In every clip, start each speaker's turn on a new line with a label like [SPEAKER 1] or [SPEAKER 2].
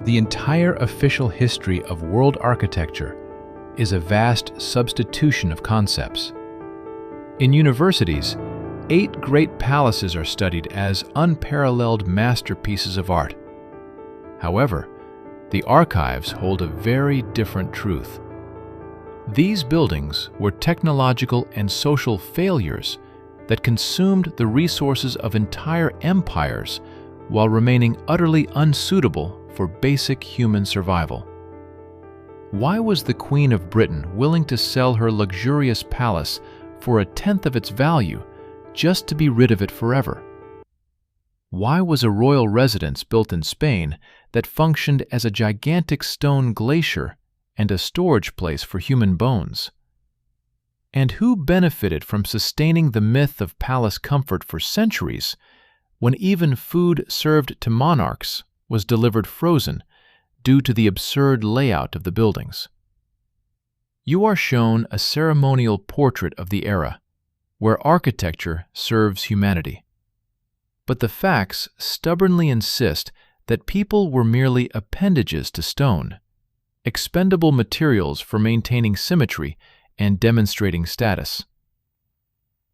[SPEAKER 1] The entire official history of world architecture is a vast substitution of concepts. In universities, 8 great palaces are studied as unparalleled masterpieces of art. However, the archives hold a very different truth. These buildings were technological and social failures that consumed the resources of entire empires while remaining utterly unsuitable for basic human survival. Why was the Queen of Britain willing to sell her luxurious palace for 1/10 of its value just to be rid of it forever? Why was a royal residence built in Spain that functioned as a gigantic stone glacier and a storage place for human bones? And who benefited from sustaining the myth of palace comfort for centuries when even food served to monarchs was delivered frozen due to the absurd layout of the buildings? You are shown a ceremonial portrait of the era, where architecture serves humanity. But the facts stubbornly insist that people were merely appendages to stone, expendable materials for maintaining symmetry and demonstrating status.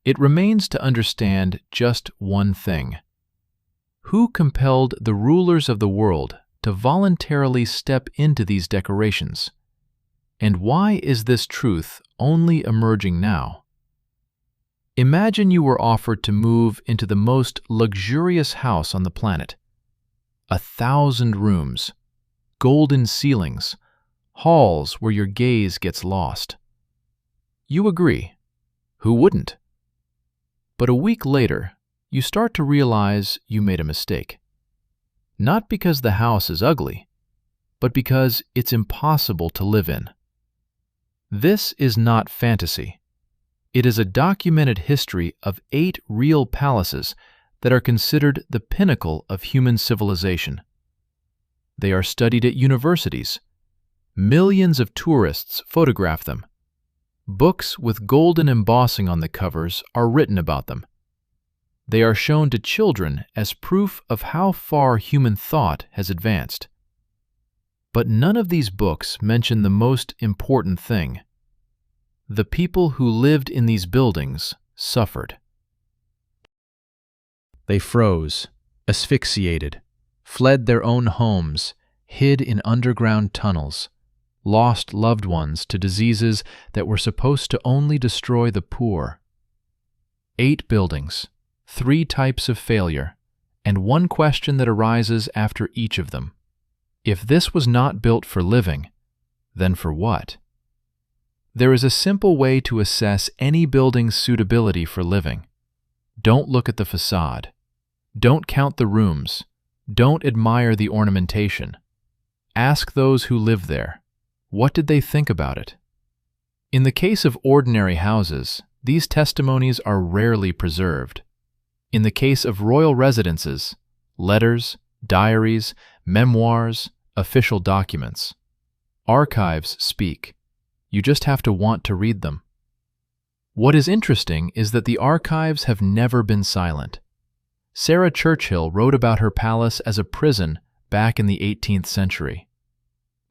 [SPEAKER 1] It remains to understand just one thing. Who compelled the rulers of the world to voluntarily step into these decorations? And why is this truth only emerging now? Imagine you were offered to move into the most luxurious house on the planet. 1,000 rooms, golden ceilings, halls where your gaze gets lost. You agree. Who wouldn't? But a week later, you start to realize you made a mistake. Not because the house is ugly, but because it's impossible to live in. This is not fantasy. It is a documented history of 8 real palaces that are considered the pinnacle of human civilization. They are studied at universities. Millions of tourists photograph them. Books with golden embossing on the covers are written about them. They are shown to children as proof of how far human thought has advanced. But none of these books mention the most important thing. The people who lived in these buildings suffered. They froze, asphyxiated, fled their own homes, hid in underground tunnels, lost loved ones to diseases that were supposed to only destroy the poor. 8 buildings, 3 types of failure, and one question that arises after each of them. If this was not built for living, then for what? There is a simple way to assess any building's suitability for living. Don't look at the facade. Don't count the rooms. Don't admire the ornamentation. Ask those who live there. What did they think about it? In the case of ordinary houses, these testimonies are rarely preserved. In the case of royal residences, letters, diaries, memoirs, official documents, archives speak. You just have to want to read them. What is interesting is that the archives have never been silent. Sarah Churchill wrote about her palace as a prison back in the 18th century.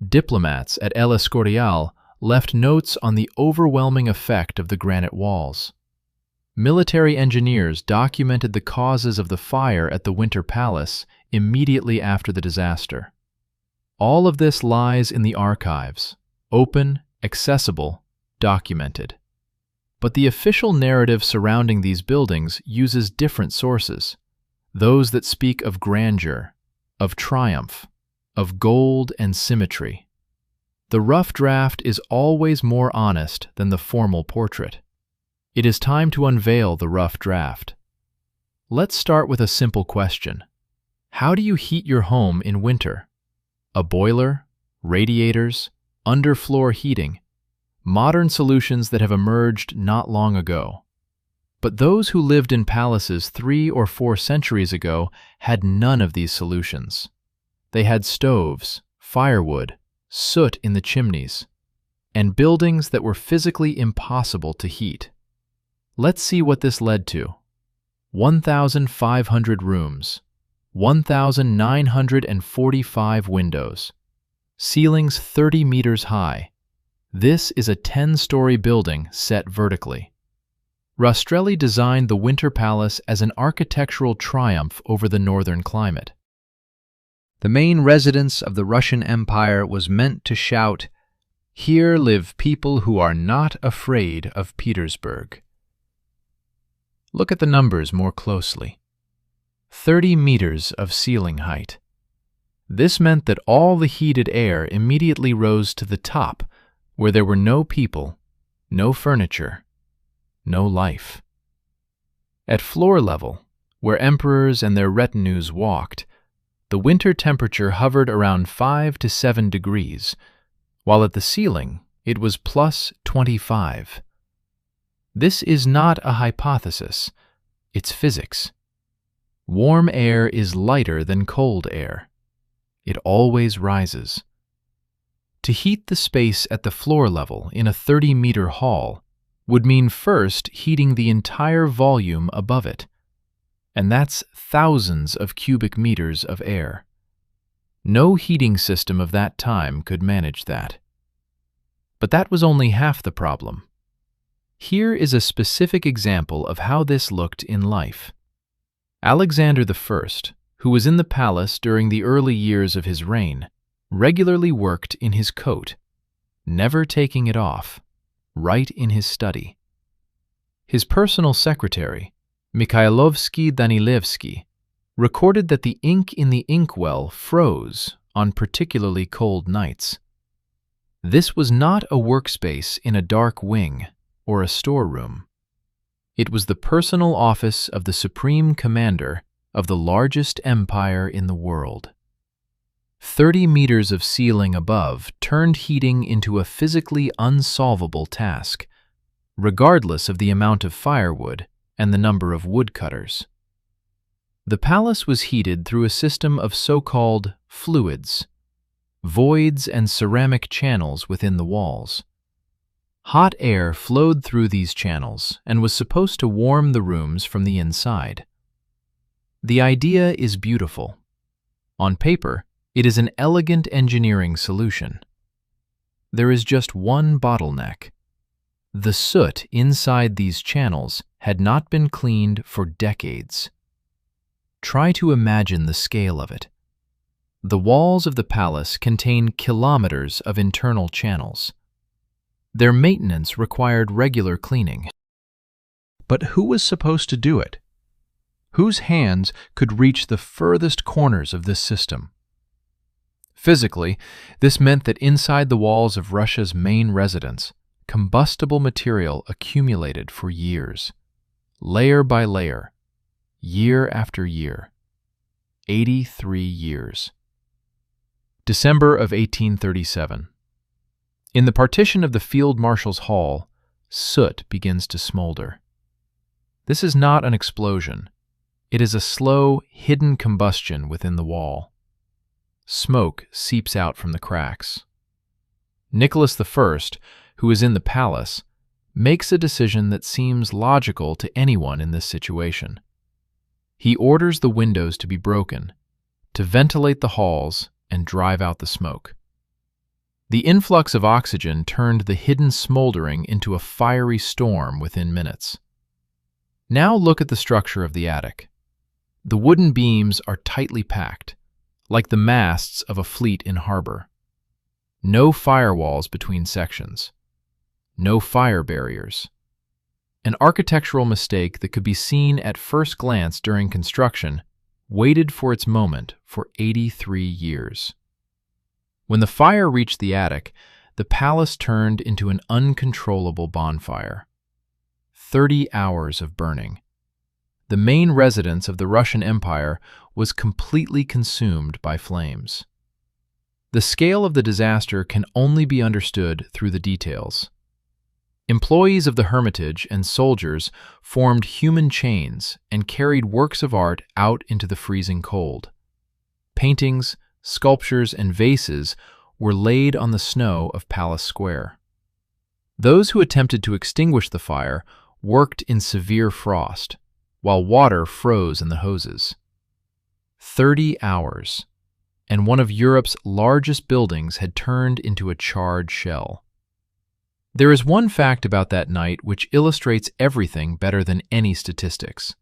[SPEAKER 1] Diplomats at El Escorial left notes on the overwhelming effect of the granite walls. Military engineers documented the causes of the fire at the Winter Palace immediately after the disaster. All of this lies in the archives, open, accessible, documented. But the official narrative surrounding these buildings uses different sources, those that speak of grandeur, of triumph, of gold and symmetry. The rough draft is always more honest than the formal portrait. It is time to unveil the rough draft. Let's start with a simple question. How do you heat your home in winter? A boiler, radiators, underfloor heating, modern solutions that have emerged not long ago. But those who lived in palaces 3 or 4 centuries ago had none of these solutions. They had stoves, firewood, soot in the chimneys, and buildings that were physically impossible to heat. Let's see what this led to. 1,500 rooms, 1,945 windows, ceilings 30 meters high. This is a 10-story building set vertically. Rastrelli designed the Winter Palace as an architectural triumph over the northern climate. The main residence of the Russian Empire was meant to shout, "Here live people who are not afraid of Petersburg." Look at the numbers more closely. 30 meters of ceiling height. This meant that all the heated air immediately rose to the top, where there were no people, no furniture, no life. At floor level, where emperors and their retinues walked, the winter temperature hovered around 5 to 7 degrees, while at the ceiling it was plus 25. This is not a hypothesis, it's physics. Warm air is lighter than cold air. It always rises. To heat the space at the floor level in a 30-meter hall would mean first heating the entire volume above it, and that's thousands of cubic meters of air. No heating system of that time could manage that. But that was only half the problem. Here is a specific example of how this looked in life. Alexander I, who was in the palace during the early years of his reign, regularly worked in his coat, never taking it off, right in his study. His personal secretary, Mikhailovsky Danilevsky, recorded that the ink in the inkwell froze on particularly cold nights. This was not a workspace in a dark wing or a storeroom. It was the personal office of the supreme commander of the largest empire in the world. 30 meters of ceiling above turned heating into a physically unsolvable task, regardless of the amount of firewood and the number of woodcutters. The palace was heated through a system of so-called fluids, voids and ceramic channels within the walls. Hot air flowed through these channels and was supposed to warm the rooms from the inside. The idea is beautiful. On paper, it is an elegant engineering solution. There is just one bottleneck. The soot inside these channels had not been cleaned for decades. Try to imagine the scale of it. The walls of the palace contain kilometers of internal channels. Their maintenance required regular cleaning. But who was supposed to do it? Whose hands could reach the furthest corners of this system? Physically, this meant that inside the walls of Russia's main residence, combustible material accumulated for years, layer by layer, year after year. 83 years. December of 1837. In the partition of the Field Marshal's Hall, soot begins to smolder. This is not an explosion. It is a slow, hidden combustion within the wall. Smoke seeps out from the cracks. Nicholas I, who is in the palace, makes a decision that seems logical to anyone in this situation. He orders the windows to be broken, to ventilate the halls and drive out the smoke. The influx of oxygen turned the hidden smoldering into a fiery storm within minutes. Now look at the structure of the attic. The wooden beams are tightly packed, like the masts of a fleet in harbor. No firewalls between sections. No fire barriers. An architectural mistake that could be seen at first glance during construction waited for its moment for 83 years. When the fire reached the attic, the palace turned into an uncontrollable bonfire. 30 hours of burning. The main residence of the Russian Empire was completely consumed by flames. The scale of the disaster can only be understood through the details. Employees of the Hermitage and soldiers formed human chains and carried works of art out into the freezing cold. Paintings, sculptures, and vases were laid on the snow of Palace Square. Those who attempted to extinguish the fire worked in severe frost, while water froze in the hoses. 30 hours, and one of Europe's largest buildings had turned into a charred shell. There is one fact about that night which illustrates everything better than any statistics.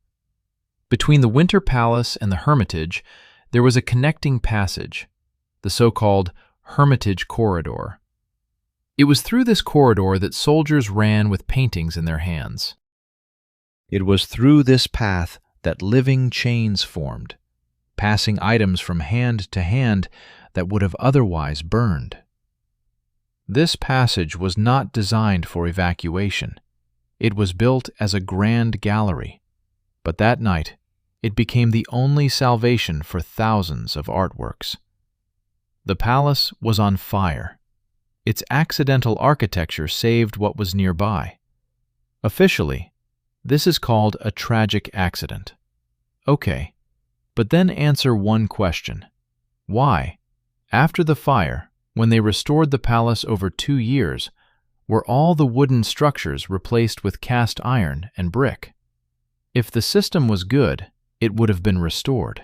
[SPEAKER 1] Between the Winter Palace and the Hermitage, there was a connecting passage, the so-called Hermitage Corridor. It was through this corridor that soldiers ran with paintings in their hands. It was through this path that living chains formed, passing items from hand to hand that would have otherwise burned. This passage was not designed for evacuation. It was built as a grand gallery, but that night it became the only salvation for thousands of artworks. The palace was on fire. Its accidental architecture saved what was nearby. Officially, this is called a tragic accident. Okay, but then answer one question. Why, after the fire, when they restored the palace over 2 years, were all the wooden structures replaced with cast iron and brick? If the system was good, it would have been restored.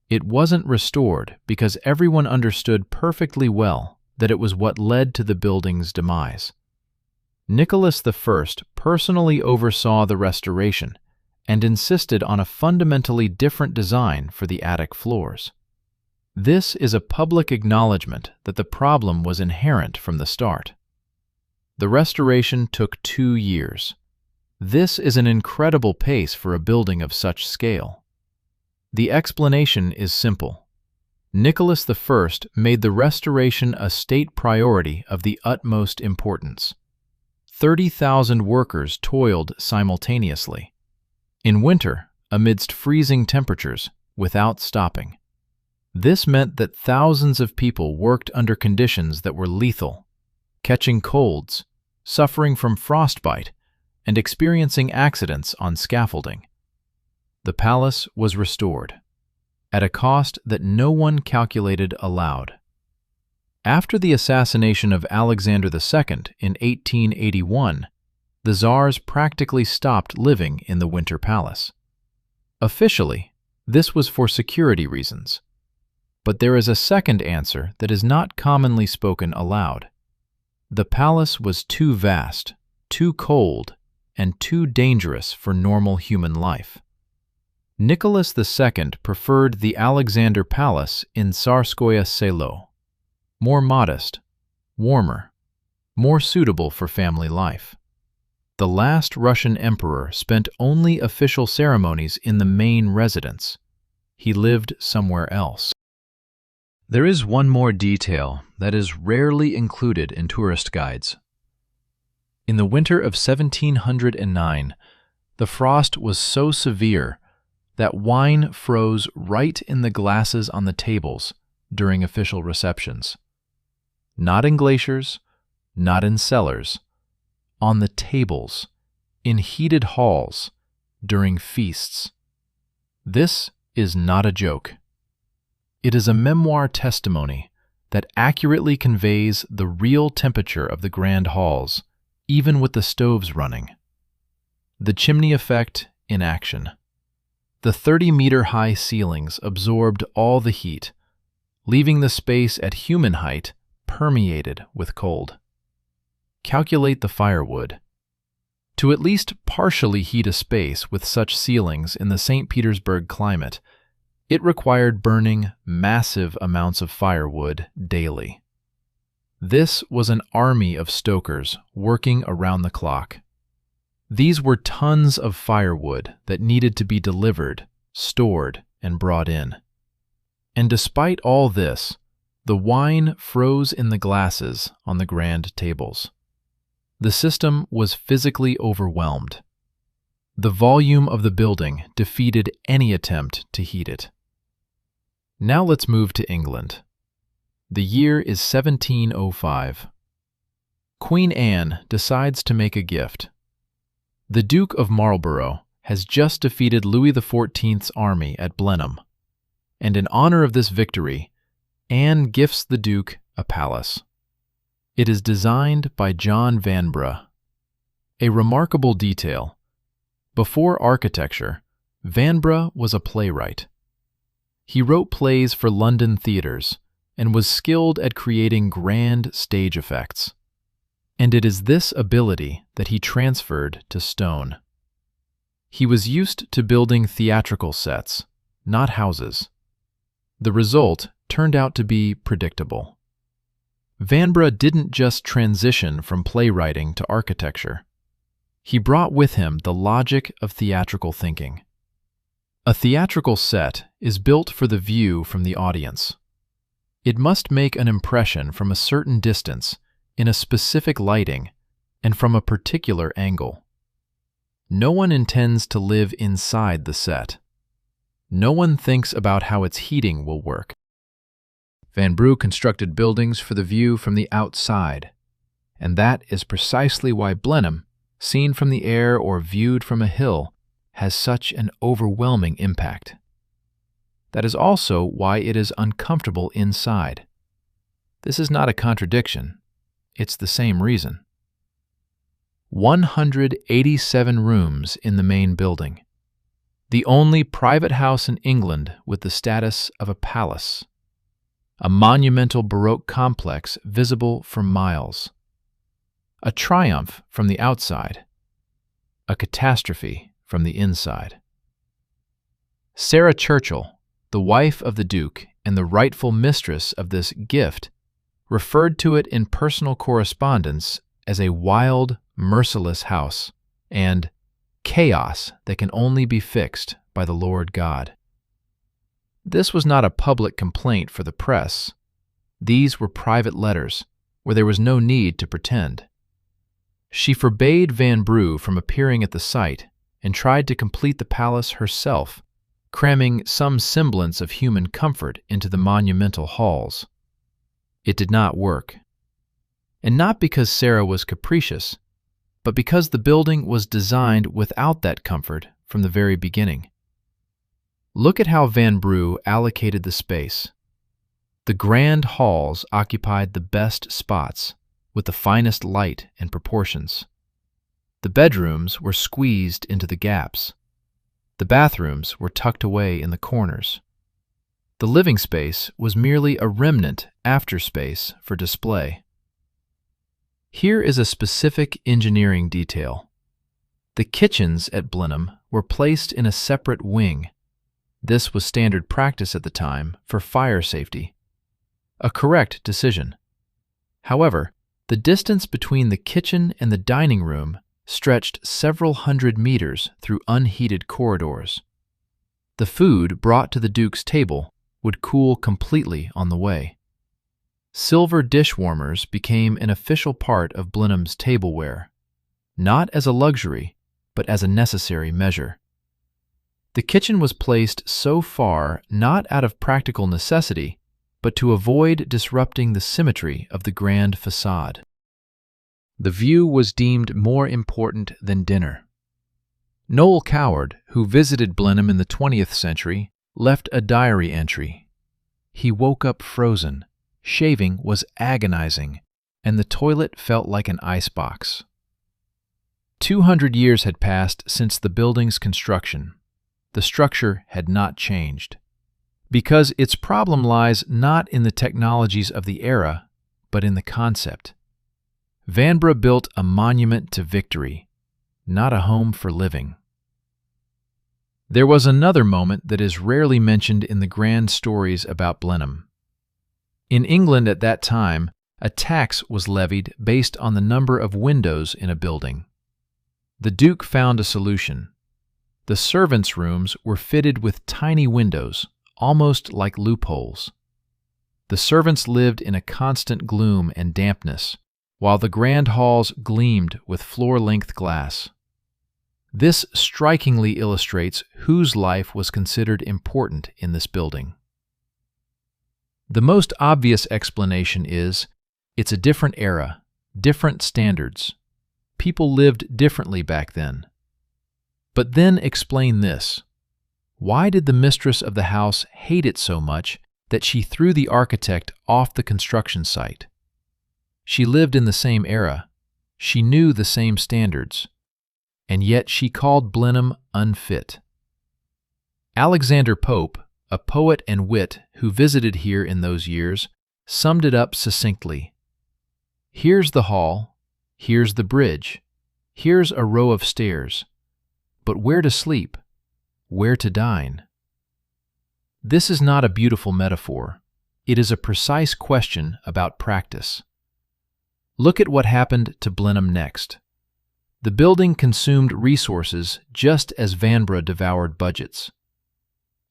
[SPEAKER 1] It wasn't restored because everyone understood perfectly well that it was what led to the building's demise. Nicholas I personally oversaw the restoration and insisted on a fundamentally different design for the attic floors. This is a public acknowledgement that the problem was inherent from the start. The restoration took 2 years. This is an incredible pace for a building of such scale. The explanation is simple. Nicholas I made the restoration a state priority of the utmost importance. 30,000 workers toiled simultaneously. In winter, amidst freezing temperatures, without stopping. This meant that thousands of people worked under conditions that were lethal, catching colds, suffering from frostbite, and experiencing accidents on scaffolding. The palace was restored, at a cost that no one calculated aloud. After the assassination of Alexander II in 1881, the Tsars practically stopped living in the Winter Palace. Officially, this was for security reasons. But there is a second answer that is not commonly spoken aloud. The palace was too vast, too cold, and too dangerous for normal human life. Nicholas II preferred the Alexander Palace in Tsarskoye Selo, more modest, warmer, more suitable for family life. The last Russian emperor spent only official ceremonies in the main residence. He lived somewhere else. There is one more detail that is rarely included in tourist guides. In the winter of 1709, the frost was so severe that wine froze right in the glasses on the tables during official receptions. Not in glaciers, not in cellars, on the tables, in heated halls, during feasts. This is not a joke. It is a memoir testimony that accurately conveys the real temperature of the grand halls, even with the stoves running. The chimney effect in action. The 30-meter-high ceilings absorbed all the heat, leaving the space at human height permeated with cold. Calculate the firewood. To at least partially heat a space with such ceilings in the St. Petersburg climate, it required burning massive amounts of firewood daily. This was an army of stokers working around the clock. These were tons of firewood that needed to be delivered, stored, and brought in. And despite all this, the wine froze in the glasses on the grand tables. The system was physically overwhelmed. The volume of the building defeated any attempt to heat it. Now let's move to England. The year is 1705. Queen Anne decides to make a gift. The Duke of Marlborough has just defeated Louis XIV's army at Blenheim, and in honor of this victory, Anne gifts the Duke a palace. It is designed by John Vanbrugh. A remarkable detail. Before architecture, Vanbrugh was a playwright. He wrote plays for London theaters and was skilled at creating grand stage effects. And it is this ability that he transferred to stone. He was used to building theatrical sets, not houses. The result turned out to be predictable. Vanbrugh didn't just transition from playwriting to architecture. He brought with him the logic of theatrical thinking. A theatrical set is built for the view from the audience. It must make an impression from a certain distance, in a specific lighting, and from a particular angle. No one intends to live inside the set. No one thinks about how its heating will work. Vanbrugh constructed buildings for the view from the outside, and that is precisely why Blenheim, seen from the air or viewed from a hill, has such an overwhelming impact. That is also why it is uncomfortable inside. This is not a contradiction. It's the same reason. 187 rooms in the main building. The only private house in England with the status of a palace. A monumental Baroque complex visible for miles. A triumph from the outside. A catastrophe from the inside. Sarah Churchill, the wife of the Duke and the rightful mistress of this gift, referred to it in personal correspondence as a wild, merciless house and chaos that can only be fixed by the Lord God. This was not a public complaint for the press. These were private letters where there was no need to pretend. She forbade Vanbrugh from appearing at the site and tried to complete the palace herself, cramming some semblance of human comfort into the monumental halls. It did not work. And not because Sarah was capricious, but because the building was designed without that comfort from the very beginning. Look at how Vanbrugh allocated the space. The grand halls occupied the best spots, with the finest light and proportions. The bedrooms were squeezed into the gaps. The bathrooms were tucked away in the corners. The living space was merely a remnant after space for display. Here is a specific engineering detail. The kitchens at Blenheim were placed in a separate wing. This was standard practice at the time for fire safety. A correct decision. However, the distance between the kitchen and the dining room stretched several hundred meters through unheated corridors. The food brought to the Duke's table would cool completely on the way. Silver dish warmers became an official part of Blenheim's tableware, not as a luxury, but as a necessary measure. The kitchen was placed so far not out of practical necessity, but to avoid disrupting the symmetry of the grand facade. The view was deemed more important than dinner. Noel Coward, who visited Blenheim in the 20th century, left a diary entry. He woke up frozen. Shaving was agonizing, and the toilet felt like an icebox. 200 years had passed since the building's construction. The structure had not changed, because its problem lies not in the technologies of the era, but in the concept. Vanbrugh built a monument to victory, not a home for living. There was another moment that is rarely mentioned in the grand stories about Blenheim. In England at that time, a tax was levied based on the number of windows in a building. The Duke found a solution. The servants' rooms were fitted with tiny windows, almost like loopholes. The servants lived in a constant gloom and dampness, while the grand halls gleamed with floor-length glass. This strikingly illustrates whose life was considered important in this building. The most obvious explanation is, it's a different era, different standards. People lived differently back then. But then explain this. Why did the mistress of the house hate it so much that she threw the architect off the construction site? She lived in the same era. She knew the same standards. And yet she called Blenheim unfit. Alexander Pope, a poet and wit who visited here in those years, summed it up succinctly. Here's the hall, here's the bridge, here's a row of stairs, but where to sleep, where to dine? This is not a beautiful metaphor. It is a precise question about practice. Look at what happened to Blenheim next. The building consumed resources just as Vanbrugh devoured budgets.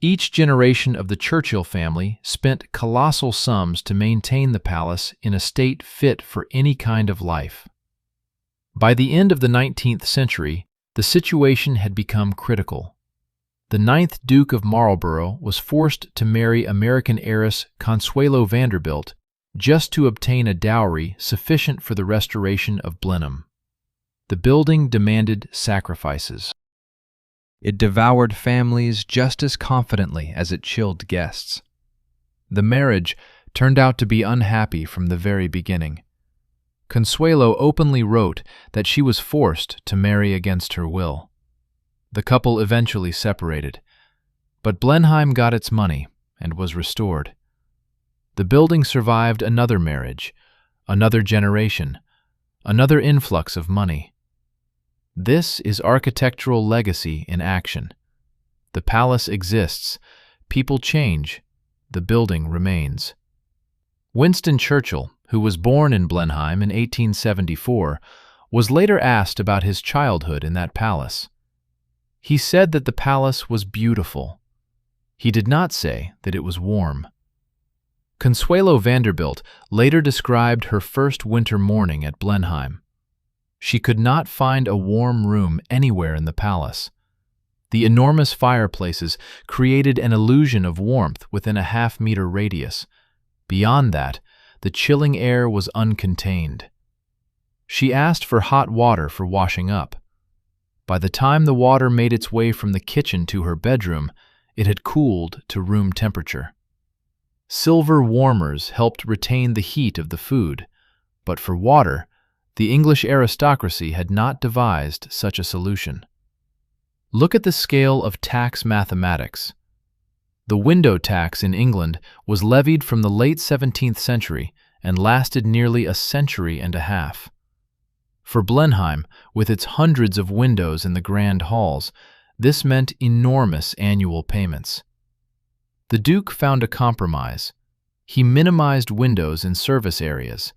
[SPEAKER 1] Each generation of the Churchill family spent colossal sums to maintain the palace in a state fit for any kind of life. By the end of the 19th century, the situation had become critical. The 9th Duke of Marlborough was forced to marry American heiress Consuelo Vanderbilt just to obtain a dowry sufficient for the restoration of Blenheim. The building demanded sacrifices. It devoured families just as confidently as it chilled guests. The marriage turned out to be unhappy from the very beginning. Consuelo openly wrote that she was forced to marry against her will. The couple eventually separated, but Blenheim got its money and was restored. The building survived another marriage, another generation, another influx of money. This is architectural legacy in action. The palace exists, people change, the building remains. Winston Churchill, who was born in Blenheim in 1874, was later asked about his childhood in that palace. He said that the palace was beautiful. He did not say that it was warm. Consuelo Vanderbilt later described her first winter morning at Blenheim. She could not find a warm room anywhere in the palace. The enormous fireplaces created an illusion of warmth within a half-meter radius. Beyond that, the chilling air was uncontained. She asked for hot water for washing up. By the time the water made its way from the kitchen to her bedroom, it had cooled to room temperature. Silver warmers helped retain the heat of the food, but for water, the English aristocracy had not devised such a solution. Look at the scale of tax mathematics. The window tax in England was levied from the late 17th century and lasted nearly a century and a half. For Blenheim, with its hundreds of windows in the grand halls, this meant enormous annual payments. The Duke found a compromise. He minimized windows in service areas.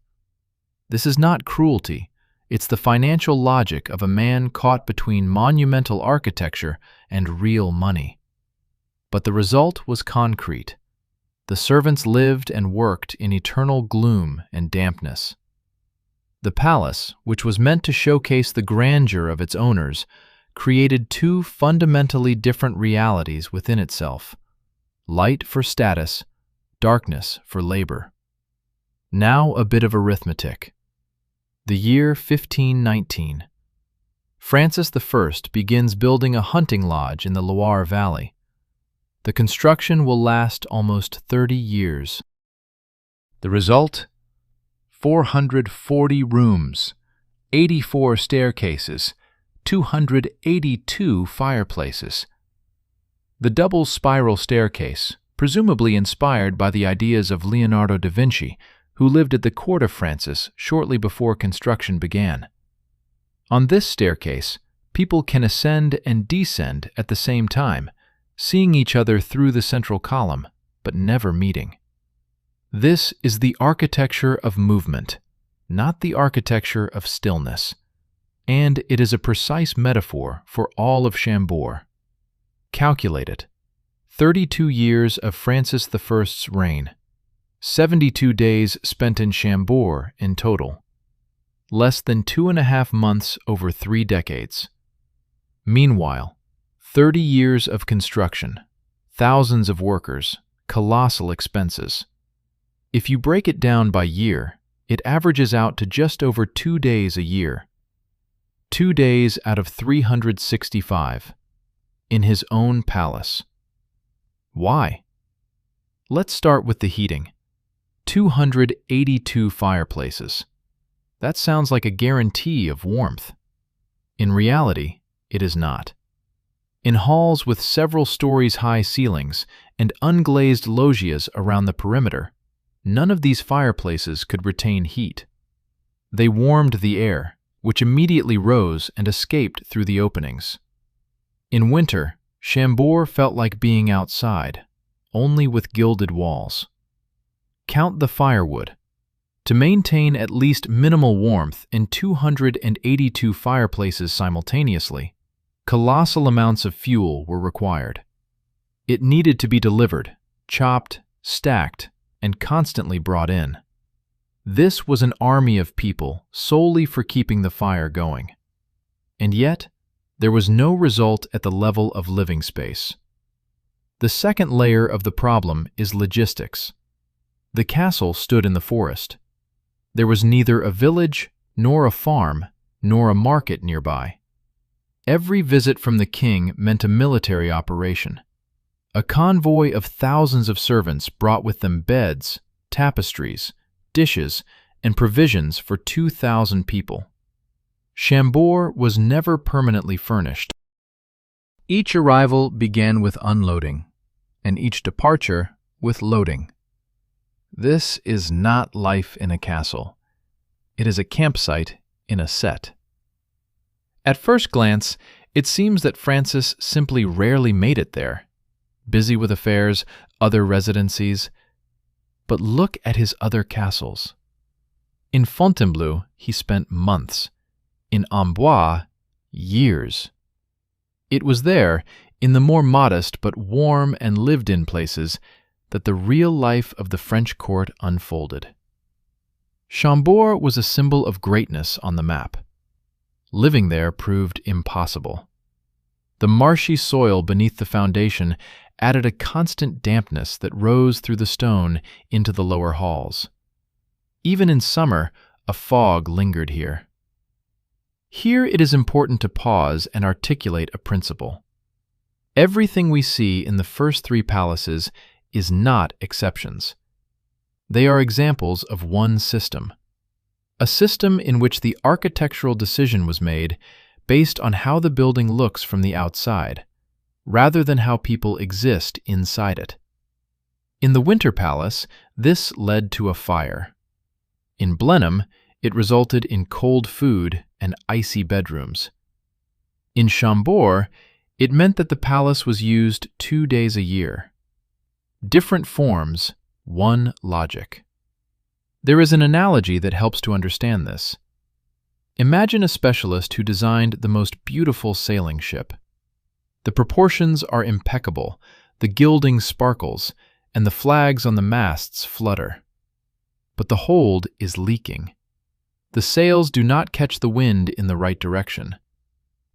[SPEAKER 1] This is not cruelty. It's the financial logic of a man caught between monumental architecture and real money. But the result was concrete. The servants lived and worked in eternal gloom and dampness. The palace, which was meant to showcase the grandeur of its owners, created two fundamentally different realities within itself: light for status, darkness for labor. Now a bit of arithmetic. The year 1519. Francis I begins building a hunting lodge in the Loire Valley. The construction will last almost 30 years. The result? 440 rooms, 84 staircases, 282 fireplaces. The double spiral staircase, presumably inspired by the ideas of Leonardo da Vinci, who lived at the court of Francis shortly before construction began. On this staircase, people can ascend and descend at the same time, seeing each other through the central column, but never meeting. This is the architecture of movement, not the architecture of stillness, and it is a precise metaphor for all of Chambord. Calculate it. 32 years of Francis I's reign, 72 days spent in Chambord in total. Less than 2.5 months over 3 decades. Meanwhile, 30 years of construction, thousands of workers, colossal expenses. If you break it down by year, it averages out to just over 2 days a year. 2 days out of 365. In his own palace. Why? Let's start with the heating. 282 fireplaces. That sounds like a guarantee of warmth. In reality, it is not. In halls with several stories high ceilings and unglazed loggias around the perimeter, none of these fireplaces could retain heat. They warmed the air, which immediately rose and escaped through the openings. In winter, Chambord felt like being outside, only with gilded walls. Count the firewood. To maintain at least minimal warmth in 282 fireplaces simultaneously, colossal amounts of fuel were required. It needed to be delivered, chopped, stacked, and constantly brought in. This was an army of people solely for keeping the fire going. And yet, there was no result at the level of living space. The second layer of the problem is logistics. The castle stood in the forest. There was neither a village, nor a farm, nor a market nearby. Every visit from the king meant a military operation. A convoy of thousands of servants brought with them beds, tapestries, dishes, and provisions for 2,000 people. Chambord was never permanently furnished. Each arrival began with unloading, and each departure with loading. This is not life in a castle. It is a campsite in a set. At first glance, it seems that Francis simply rarely made it there, busy with affairs, other residencies. But look at his other castles. In Fontainebleau, he spent months. In Amboise, years. It was there, in the more modest but warm and lived-in places, that the real life of the French court unfolded. Chambord was a symbol of greatness on the map. Living there proved impossible. The marshy soil beneath the foundation added a constant dampness that rose through the stone into the lower halls. Even in summer, a fog lingered here. Here it is important to pause and articulate a principle. Everything we see in the first three palaces is not exceptions. They are examples of one system. A system in which the architectural decision was made based on how the building looks from the outside, rather than how people exist inside it. In the Winter Palace, this led to a fire. In Blenheim, it resulted in cold food and icy bedrooms. In Chambord, it meant that the palace was used 2 days a year. Different forms, one logic. There is an analogy that helps to understand this. Imagine a specialist who designed the most beautiful sailing ship. The proportions are impeccable, the gilding sparkles, and the flags on the masts flutter. But the hold is leaking. The sails do not catch the wind in the right direction.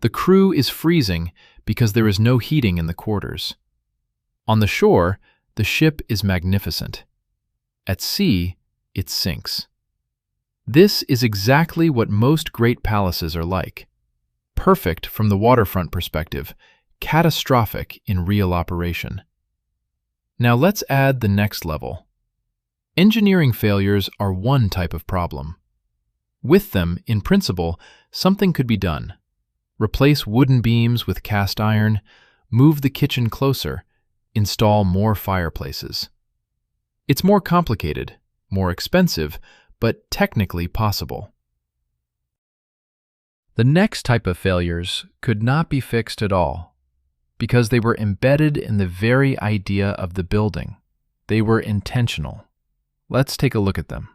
[SPEAKER 1] The crew is freezing because there is no heating in the quarters. On the shore, the ship is magnificent. At sea, it sinks. This is exactly what most great palaces are like. Perfect from the waterfront perspective, catastrophic in real operation. Now let's add the next level. Engineering failures are one type of problem. With them, in principle, something could be done. Replace wooden beams with cast iron, move the kitchen closer, install more fireplaces. It's more complicated, more expensive, but technically possible. The next type of failures could not be fixed at all, because they were embedded in the very idea of the building. They were intentional. Let's take a look at them.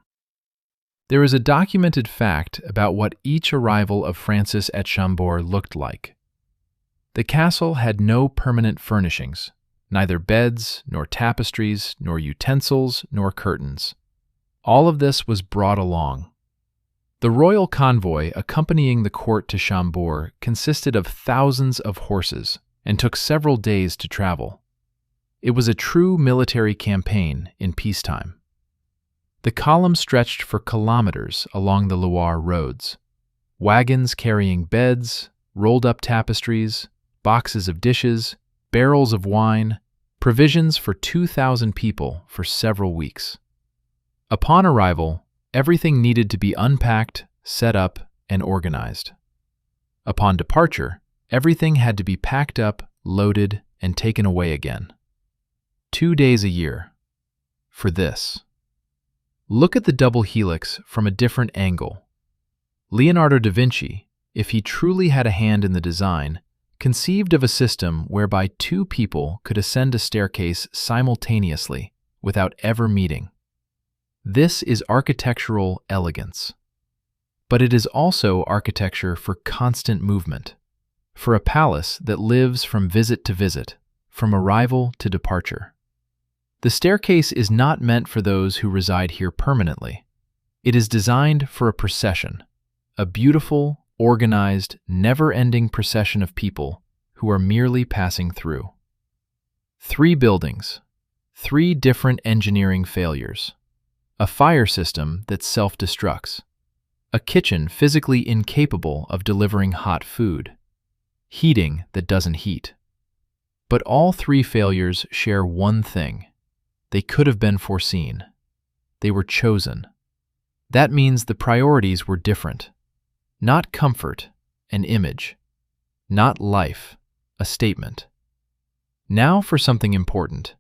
[SPEAKER 1] There is a documented fact about what each arrival of Francis at Chambord looked like. The castle had no permanent furnishings, neither beds, nor tapestries, nor utensils, nor curtains. All of this was brought along. The royal convoy accompanying the court to Chambord consisted of thousands of horses and took several days to travel. It was a true military campaign in peacetime. The column stretched for kilometers along the Loire roads. Wagons carrying beds, rolled-up tapestries, boxes of dishes, barrels of wine, provisions for 2,000 people for several weeks. Upon arrival, everything needed to be unpacked, set up, and organized. Upon departure, everything had to be packed up, loaded, and taken away again. 2 days a year for this. Look at the double helix from a different angle. Leonardo da Vinci, if he truly had a hand in the design, conceived of a system whereby two people could ascend a staircase simultaneously without ever meeting. This is architectural elegance. But it is also architecture for constant movement, for a palace that lives from visit to visit, from arrival to departure. The staircase is not meant for those who reside here permanently. It is designed for a procession, a beautiful, organized, never-ending procession of people who are merely passing through. 3 buildings, 3 different engineering failures, a fire system that self-destructs, a kitchen physically incapable of delivering hot food, heating that doesn't heat. But all 3 failures share one thing. They could have been foreseen. They were chosen. That means the priorities were different. Not comfort, an image. Not life, a statement. Now for something important.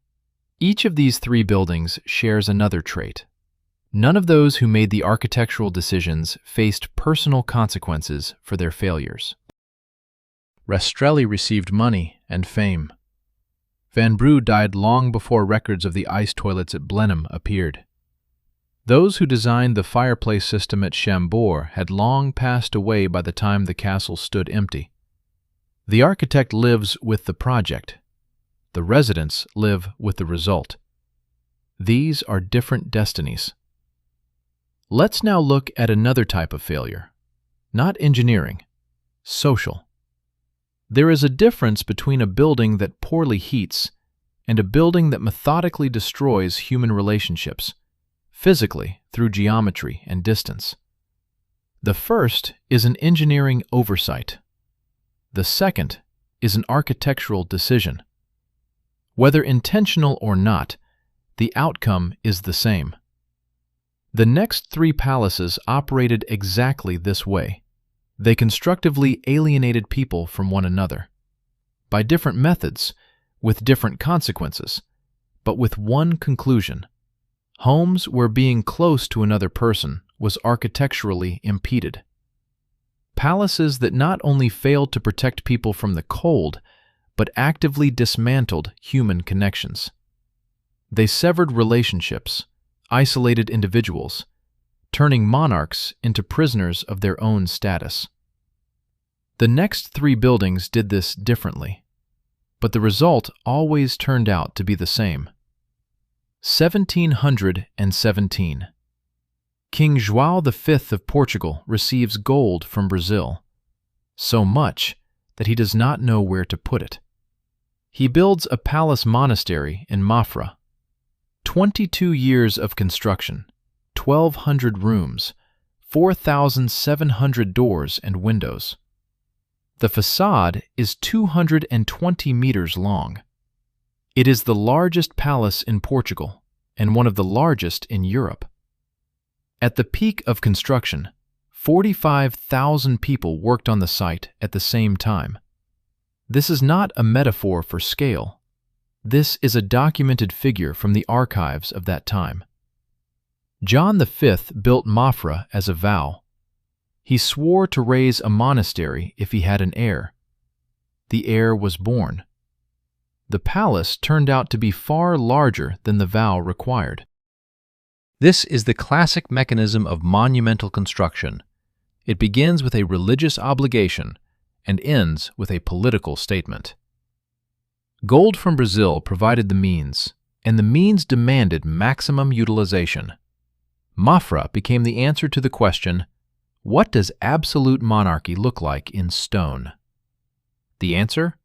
[SPEAKER 1] Each of these 3 buildings shares another trait. None of those who made the architectural decisions faced personal consequences for their failures. Rastrelli received money and fame. Van Brugh died long before records of the ice toilets at Blenheim appeared. Those who designed the fireplace system at Chambord had long passed away by the time the castle stood empty. The architect lives with the project. The residents live with the result. These are different destinies. Let's now look at another type of failure. Not engineering, social. There is a difference between a building that poorly heats and a building that methodically destroys human relationships, physically through geometry and distance. The first is an engineering oversight. The second is an architectural decision. Whether intentional or not, the outcome is the same. The next 3 palaces operated exactly this way. They constructively alienated people from one another. By different methods, with different consequences, but with one conclusion. Homes where being close to another person was architecturally impeded. Palaces that not only failed to protect people from the cold, but actively dismantled human connections. They severed relationships, isolated individuals, turning monarchs into prisoners of their own status. The next 3 buildings did this differently, but the result always turned out to be the same. 1717. King João V of Portugal receives gold from Brazil, so much that he does not know where to put it. He builds a palace monastery in Mafra. 22 years of construction, 1,200 rooms, 4,700 doors and windows. The facade is 220 meters long. It is the largest palace in Portugal and one of the largest in Europe. At the peak of construction, 45,000 people worked on the site at the same time. This is not a metaphor for scale. This is a documented figure from the archives of that time. John V built Mafra as a vow. He swore to raise a monastery if he had an heir. The heir was born. The palace turned out to be far larger than the vow required. This is the classic mechanism of monumental construction. It begins with a religious obligation and ends with a political statement. Gold from Brazil provided the means, and the means demanded maximum utilization. Mafra became the answer to the question, what does absolute monarchy look like in stone? The answer?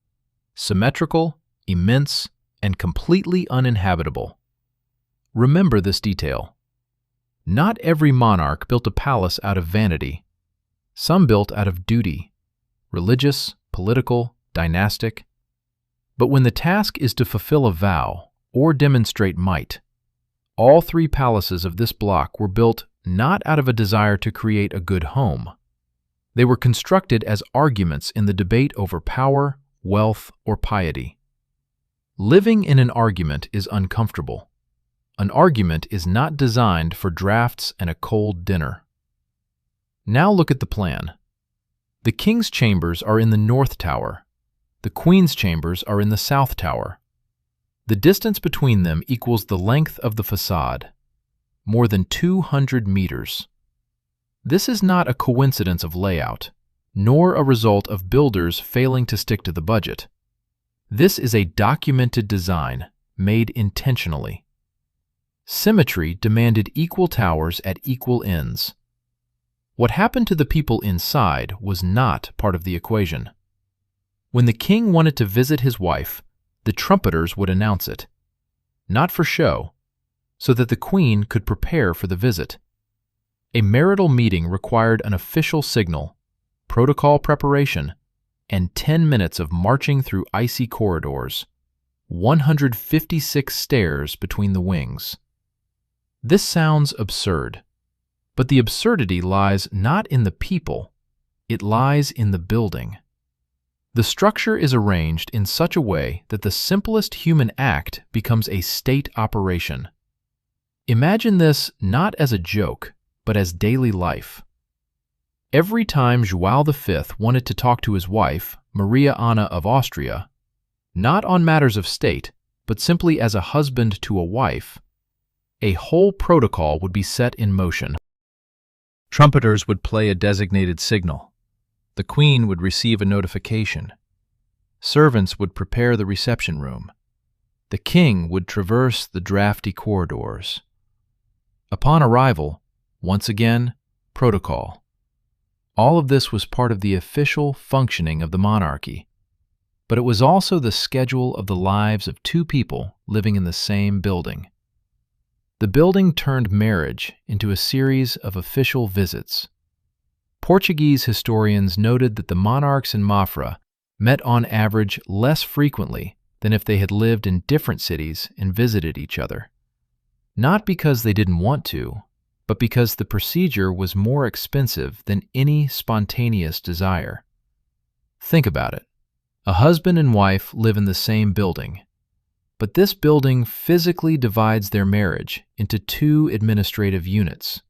[SPEAKER 1] Symmetrical, immense, and completely uninhabitable. Remember this detail. Not every monarch built a palace out of vanity. Some built out of duty, religious, political, dynastic. But when the task is to fulfill a vow or demonstrate might, all 3 palaces of this block were built not out of a desire to create a good home. They were constructed as arguments in the debate over power, wealth, or piety. Living in an argument is uncomfortable. An argument is not designed for drafts and a cold dinner. Now look at the plan. The king's chambers are in the north tower. The queen's chambers are in the south tower. The distance between them equals the length of the facade, more than 200 meters. This is not a coincidence of layout, nor a result of builders failing to stick to the budget. This is a documented design made intentionally. Symmetry demanded equal towers at equal ends. What happened to the people inside was not part of the equation. When the king wanted to visit his wife, the trumpeters would announce it, not for show, so that the queen could prepare for the visit. A marital meeting required an official signal, protocol preparation, and 10 minutes of marching through icy corridors, 156 stairs between the wings. This sounds absurd, but the absurdity lies not in the people, it lies in the building. The structure is arranged in such a way that the simplest human act becomes a state operation. Imagine this not as a joke, but as daily life. Every time João V wanted to talk to his wife, Maria Anna of Austria, not on matters of state, but simply as a husband to a wife, a whole protocol would be set in motion. Trumpeters would play a designated signal. The queen would receive a notification. Servants would prepare the reception room. The king would traverse the drafty corridors. Upon arrival, once again, protocol. All of this was part of the official functioning of the monarchy, but it was also the schedule of the lives of two people living in the same building. The building turned marriage into a series of official visits. Portuguese historians noted that the monarchs in Mafra met on average less frequently than if they had lived in different cities and visited each other. Not because they didn't want to, but because the procedure was more expensive than any spontaneous desire. Think about it. A husband and wife live in the same building, but this building physically divides their marriage into two administrative units.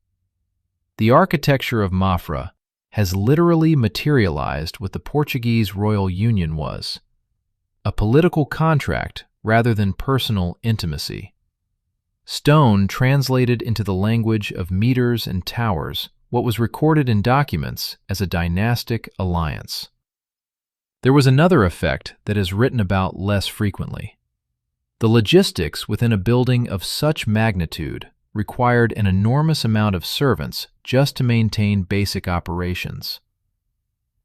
[SPEAKER 1] The architecture of Mafra has literally materialized what the Portuguese royal union was, a political contract rather than personal intimacy. Stone translated into the language of meters and towers what was recorded in documents as a dynastic alliance. There was another effect that is written about less frequently. The logistics within a building of such magnitude required an enormous amount of servants just to maintain basic operations.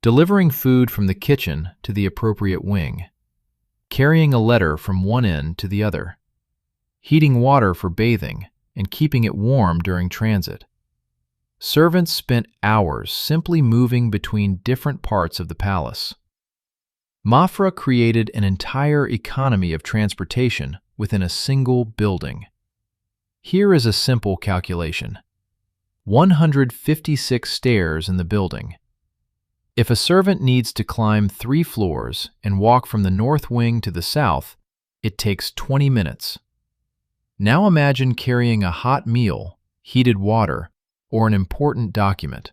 [SPEAKER 1] Delivering food from the kitchen to the appropriate wing, carrying a letter from one end to the other, heating water for bathing, and keeping it warm during transit. Servants spent hours simply moving between different parts of the palace. Mafra created an entire economy of transportation within a single building. Here is a simple calculation. 156 stairs in the building. If a servant needs to climb 3 floors and walk from the north wing to the south, it takes 20 minutes. Now imagine carrying a hot meal, heated water, or an important document,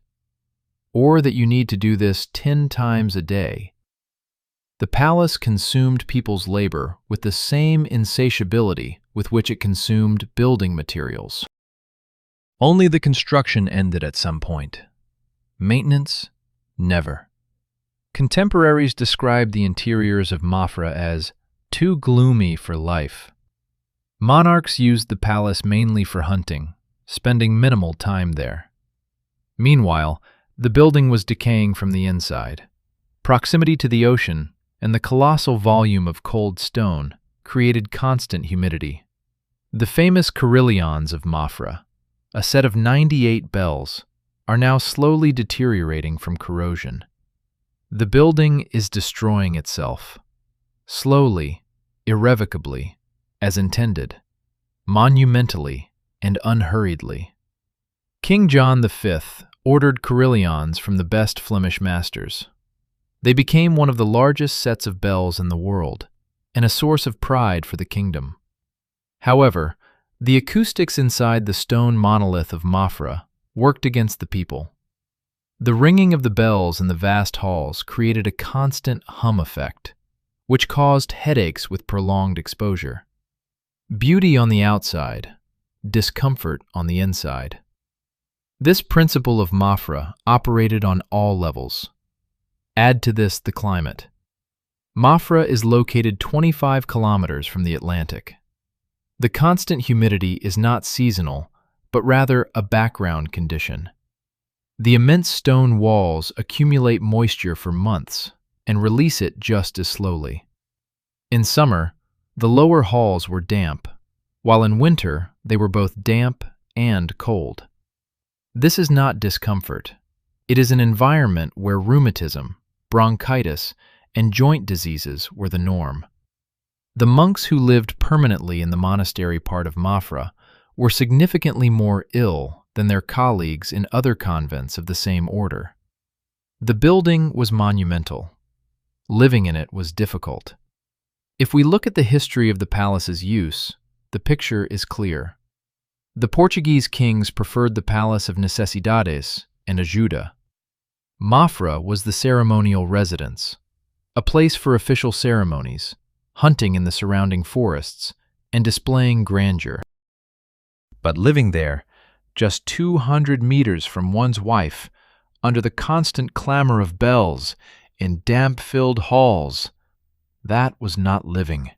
[SPEAKER 1] or that you need to do this 10 times a day. The palace consumed people's labor with the same insatiability with which it consumed building materials. Only the construction ended at some point. Maintenance, never. Contemporaries described the interiors of Mafra as too gloomy for life. Monarchs used the palace mainly for hunting, spending minimal time there. Meanwhile, the building was decaying from the inside. Proximity to the ocean and the colossal volume of cold stone created constant humidity. The famous carillons of Mafra, a set of 98 bells, are now slowly deteriorating from corrosion. The building is destroying itself, slowly, irrevocably, as intended, monumentally and unhurriedly. King John V ordered carillons from the best Flemish masters. They became one of the largest sets of bells in the world, and a source of pride for the kingdom. However, the acoustics inside the stone monolith of Mafra worked against the people. The ringing of the bells in the vast halls created a constant hum effect, which caused headaches with prolonged exposure. Beauty on the outside, discomfort on the inside. This principle of Mafra operated on all levels. Add to this the climate. Mafra is located 25 kilometers from the Atlantic. The constant humidity is not seasonal, but rather a background condition. The immense stone walls accumulate moisture for months and release it just as slowly. In summer, the lower halls were damp, while in winter they were both damp and cold. This is not discomfort. It is an environment where rheumatism, bronchitis, and joint diseases were the norm. The monks who lived permanently in the monastery part of Mafra were significantly more ill than their colleagues in other convents of the same order. The building was monumental. Living in it was difficult. If we look at the history of the palace's use, the picture is clear. The Portuguese kings preferred the Palace of Necesidades and Ajuda. Mafra was the ceremonial residence, a place for official ceremonies, hunting in the surrounding forests, and displaying grandeur. But living there, just 200 meters from one's wife, under the constant clamor of bells, in damp-filled halls, that was not living.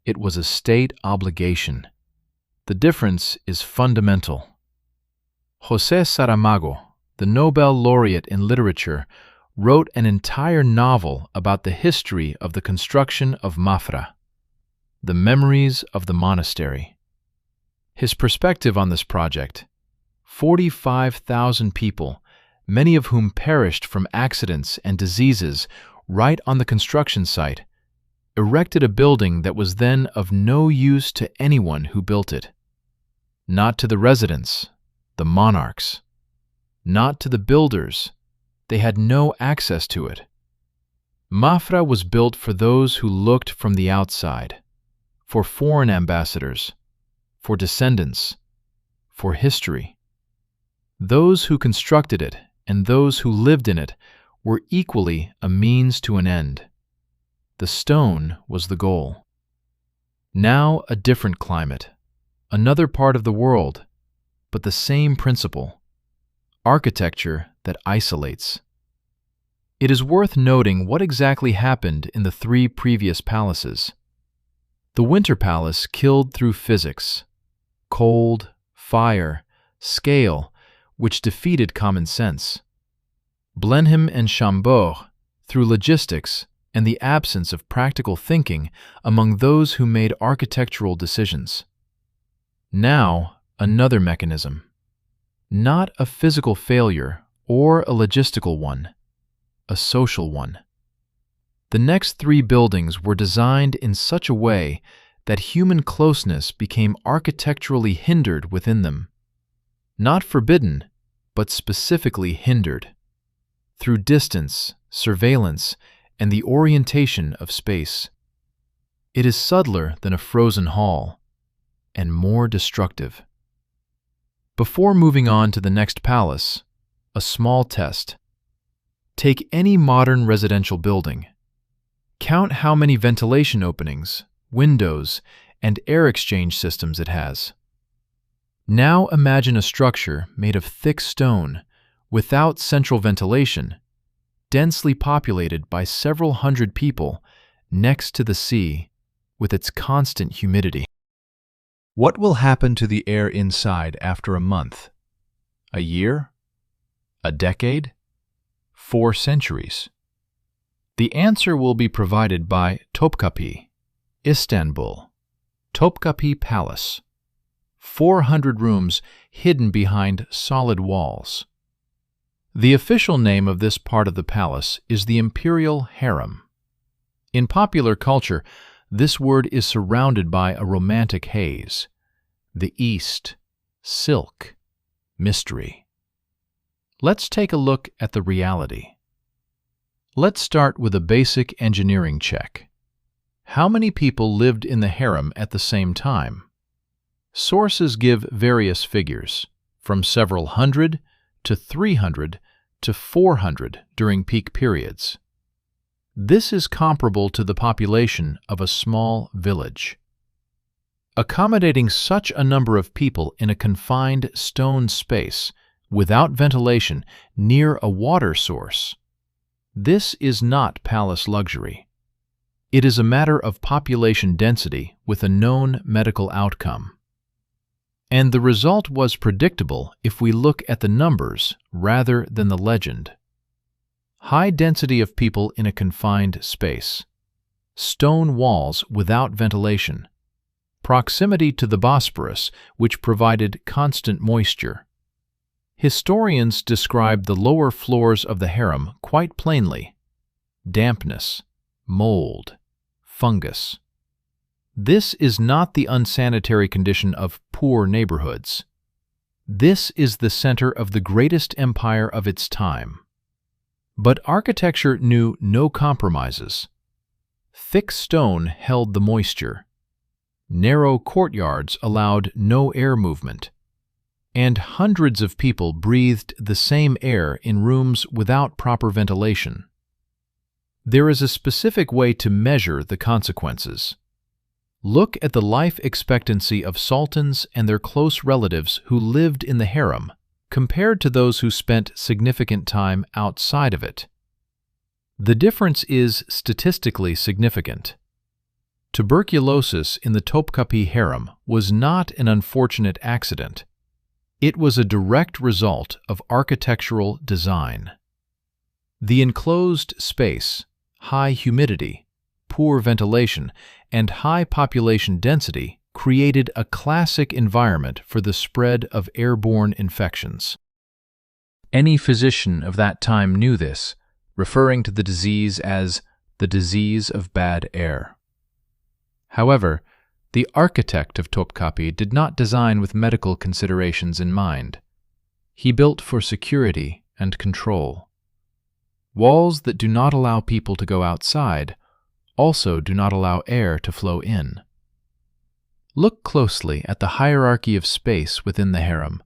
[SPEAKER 1] It was a state obligation. The difference is fundamental. José Saramago, the Nobel laureate in literature, wrote an entire novel about the history of the construction of Mafra, The Memories of the Monastery. His perspective on this project: 45,000 people, many of whom perished from accidents and diseases right on the construction site, erected a building that was then of no use to anyone who built it. Not to the residents, the monarchs. Not to the builders. They had no access to it. Mafra was built for those who looked from the outside, for foreign ambassadors, for descendants, for history. Those who constructed it and those who lived in it were equally a means to an end. The stone was the goal. Now a different climate, another part of the world, but the same principle: architecture that isolates. It is worth noting what exactly happened in the three previous palaces. The Winter Palace killed through physics: cold, fire, scale, which defeated common sense. Blenheim and Chambord through logistics and the absence of practical thinking among those who made architectural decisions. Now, another mechanism. Not a physical failure or a logistical one, a social one. The next three buildings were designed in such a way that human closeness became architecturally hindered within them. Not forbidden, but specifically hindered, through distance, surveillance, and the orientation of space. It is subtler than a frozen hall, and more destructive. Before moving on to the next palace, a small test. Take any modern residential building. Count how many ventilation openings, windows, and air exchange systems it has. Now imagine a structure made of thick stone, without central ventilation, densely populated by several hundred people, next to the sea, with its constant humidity. What will happen to the air inside after a month? A year? A decade? 4 centuries? The answer will be provided by Topkapi, Istanbul. Topkapi Palace. 400 rooms hidden behind solid walls. The official name of this part of the palace is the imperial harem. In popular culture, this word is surrounded by a romantic haze. The East, silk, mystery. Let's take a look at the reality. Let's start with a basic engineering check. How many people lived in the harem at the same time? Sources give various figures, from several hundred to 300 to 400 during peak periods. This is comparable to the population of a small village. Accommodating such a number of people in a confined stone space without ventilation near a water source, this is not palace luxury. It is a matter of population density with a known medical outcome. And the result was predictable if we look at the numbers rather than the legend. High density of people in a confined space, stone walls without ventilation, proximity to the Bosphorus, which provided constant moisture. Historians describe the lower floors of the harem quite plainly: dampness, mold, fungus. This is not the unsanitary condition of poor neighborhoods. This is the center of the greatest empire of its time. But architecture knew no compromises. Thick stone held the moisture. Narrow courtyards allowed no air movement. And hundreds of people breathed the same air in rooms without proper ventilation. There is a specific way to measure the consequences. Look at the life expectancy of sultans and their close relatives who lived in the harem, compared to those who spent significant time outside of it. The difference is statistically significant. Tuberculosis in the Topkapi harem was not an unfortunate accident. It was a direct result of architectural design. The enclosed space, high humidity, poor ventilation, and high population density created a classic environment for the spread of airborne infections. Any physician of that time knew this, referring to the disease as the disease of bad air. However, the architect of Topkapi did not design with medical considerations in mind. He built for security and control. Walls that do not allow people to go outside also do not allow air to flow in. Look closely at the hierarchy of space within the harem.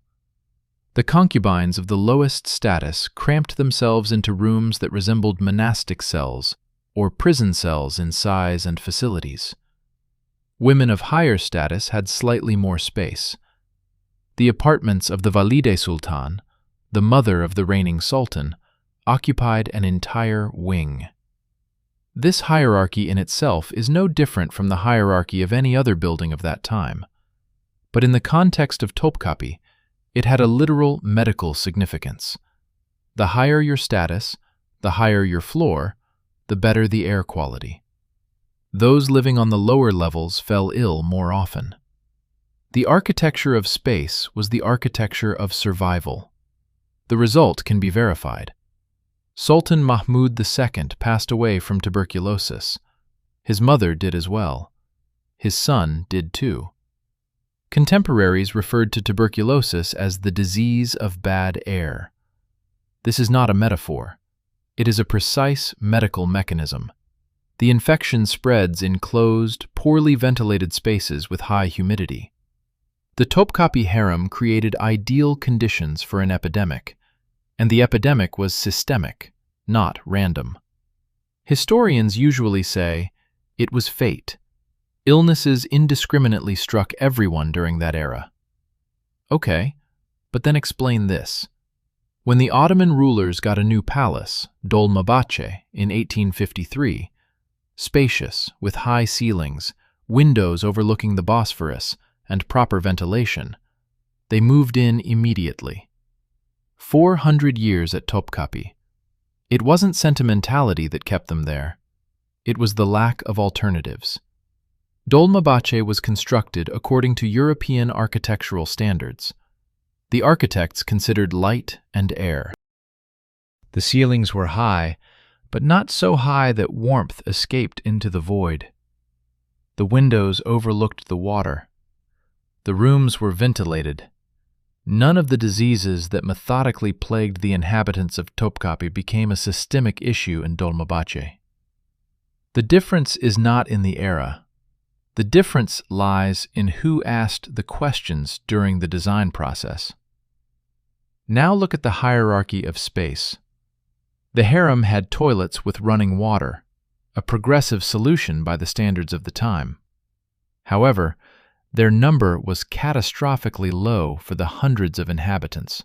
[SPEAKER 1] The concubines of the lowest status cramped themselves into rooms that resembled monastic cells or prison cells in size and facilities. Women of higher status had slightly more space. The apartments of the Valide Sultan, the mother of the reigning sultan, occupied an entire wing. This hierarchy in itself is no different from the hierarchy of any other building of that time. But in the context of Topkapi, it had a literal medical significance. The higher your status, the higher your floor, the better the air quality. Those living on the lower levels fell ill more often. The architecture of space was the architecture of survival. The result can be verified. Sultan Mahmud II passed away from tuberculosis. His mother did as well. His son did too. Contemporaries referred to tuberculosis as the disease of bad air. This is not a metaphor. It is a precise medical mechanism. The infection spreads in closed, poorly ventilated spaces with high humidity. The Topkapi harem created ideal conditions for an epidemic, and the epidemic was systemic, not random. Historians usually say, it was fate. Illnesses indiscriminately struck everyone during that era. Okay, but then explain this. When the Ottoman rulers got a new palace, Dolmabahce, in 1853, spacious, with high ceilings, windows overlooking the Bosphorus, and proper ventilation, they moved in immediately. 400 years at Topkapi. It wasn't sentimentality that kept them there. It was the lack of alternatives. Dolmabahce was constructed according to European architectural standards. The architects considered light and air. The ceilings were high, but not so high that warmth escaped into the void. The windows overlooked the water. The rooms were ventilated. None of the diseases that methodically plagued the inhabitants of Topkapi became a systemic issue in Dolmabahce. The difference is not in the era. The difference lies in who asked the questions during the design process. Now look at the hierarchy of space. The harem had toilets with running water, a progressive solution by the standards of the time. However, their number was catastrophically low for the hundreds of inhabitants.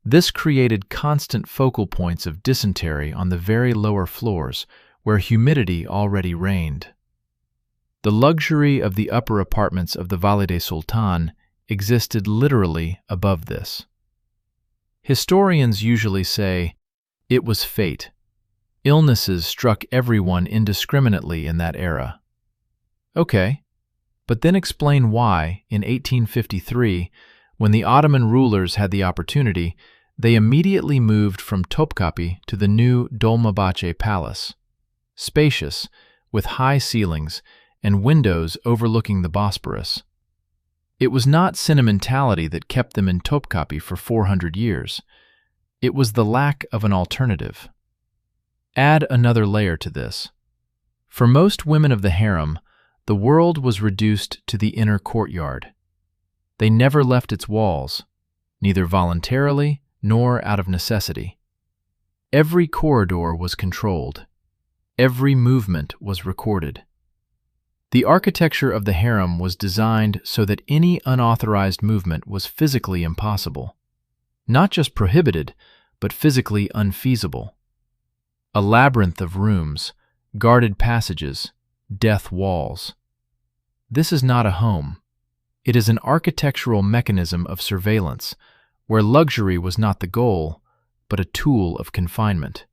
[SPEAKER 1] This created constant focal points of dysentery on the very lower floors, where humidity already reigned. The luxury of the upper apartments of the Valide Sultan existed literally above this. Historians usually say, "It was fate. Illnesses struck everyone indiscriminately in that era." Okay, but then explain why, in 1853, when the Ottoman rulers had the opportunity, they immediately moved from Topkapi to the new Dolmabahce Palace. Spacious, with high ceilings and windows overlooking the Bosporus. It was not sentimentality that kept them in Topkapi for 400 years. It was the lack of an alternative. Add another layer to this. For most women of the harem, the world was reduced to the inner courtyard. They never left its walls, neither voluntarily nor out of necessity. Every corridor was controlled. Every movement was recorded. The architecture of the harem was designed so that any unauthorized movement was physically impossible. Not just prohibited, but physically unfeasible. A labyrinth of rooms, guarded passages, death walls. This is not a home. It is an architectural mechanism of surveillance, where luxury was not the goal, but a tool of confinement.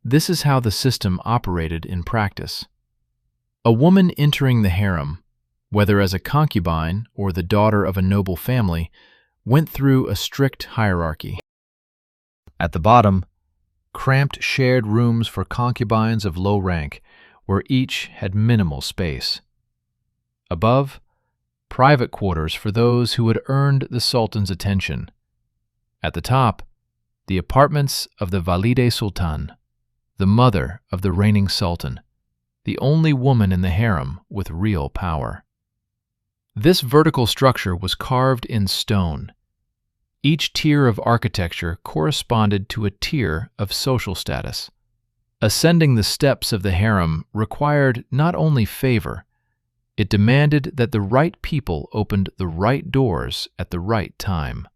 [SPEAKER 1] This is how the system operated in practice. A woman entering the harem, whether as a concubine or the daughter of a noble family, went through a strict hierarchy. At the bottom, cramped shared rooms for concubines of low rank, where each had minimal space. Above, private quarters for those who had earned the Sultan's attention. At the top, the apartments of the Valide Sultan, the mother of the reigning Sultan, the only woman in the harem with real power. This vertical structure was carved in stone. Each tier of architecture corresponded to a tier of social status. Ascending the steps of the harem required not only favor, it demanded that the right people opened the right doors at the right time.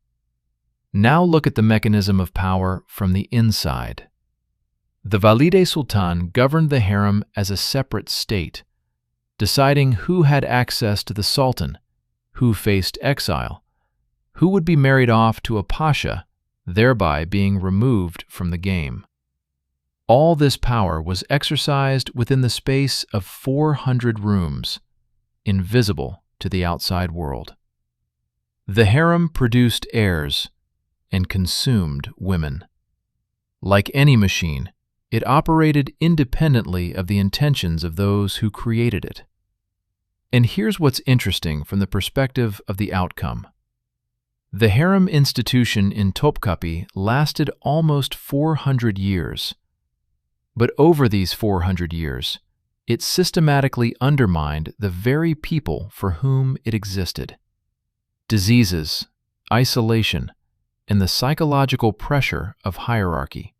[SPEAKER 1] Now look at the mechanism of power from the inside. The Valide Sultan governed the harem as a separate state, deciding who had access to the Sultan, who faced exile, who would be married off to a pasha, thereby being removed from the game. All this power was exercised within the space of 400 rooms, invisible to the outside world. The harem produced heirs and consumed women. Like any machine, it operated independently of the intentions of those who created it. And here's what's interesting from the perspective of the outcome. The harem institution in Topkapi lasted almost 400 years. But over these 400 years, it systematically undermined the very people for whom it existed. Diseases, isolation, and the psychological pressure of hierarchy.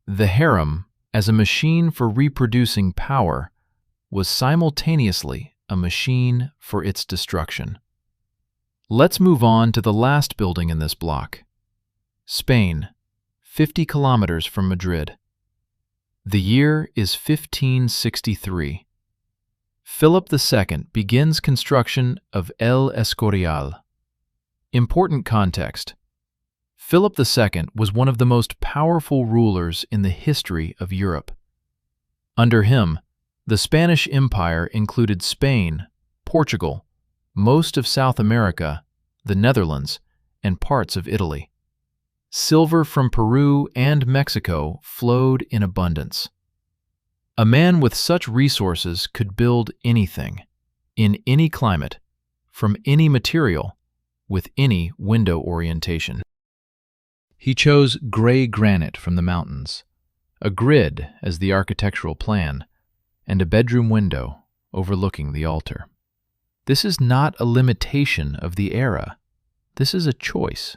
[SPEAKER 1] The harem, as a machine for reproducing power, was simultaneously a machine for its destruction. Let's move on to the last building in this block. Spain, 50 kilometers from Madrid. The year is 1563. Philip II begins construction of El Escorial. Important context. Philip II was one of the most powerful rulers in the history of Europe. Under him, the Spanish Empire included Spain, Portugal, most of South America, the Netherlands, and parts of Italy. Silver from Peru and Mexico flowed in abundance. A man with such resources could build anything, in any climate, from any material, with any window orientation. He chose gray granite from the mountains, a grid as the architectural plan, and a bedroom window overlooking the altar. This is not a limitation of the era. This is a choice.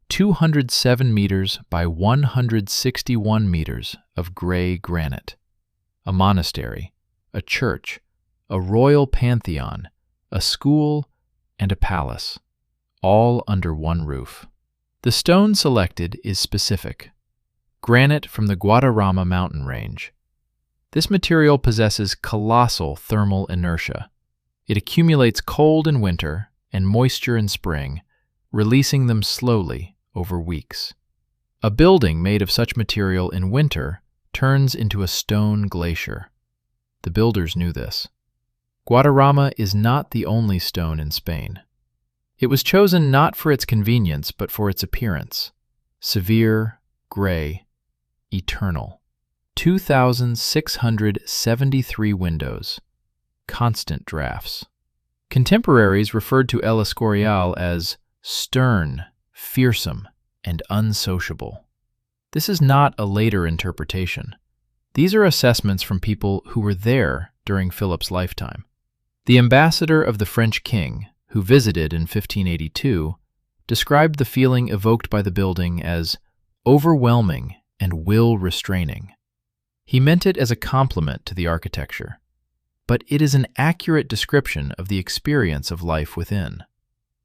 [SPEAKER 1] 207 meters by 161 meters of gray granite. A monastery, a church, a royal pantheon, a school, and a palace, all under one roof. The stone selected is specific. Granite from the Guadarrama mountain range. This material possesses colossal thermal inertia. It accumulates cold in winter and moisture in spring, releasing them slowly over weeks. A building made of such material in winter turns into a stone glacier. The builders knew this. Guadarrama is not the only stone in Spain. It was chosen not for its convenience but for its appearance. Severe, gray, eternal. 2,673 windows. Constant drafts. Contemporaries referred to El Escorial as stern, fearsome, and unsociable. This is not a later interpretation. These are assessments from people who were there during Philip's lifetime. The ambassador of the French king, who visited in 1582, described the feeling evoked by the building as overwhelming and will-restraining. He meant it as a compliment to the architecture, but it is an accurate description of the experience of life within.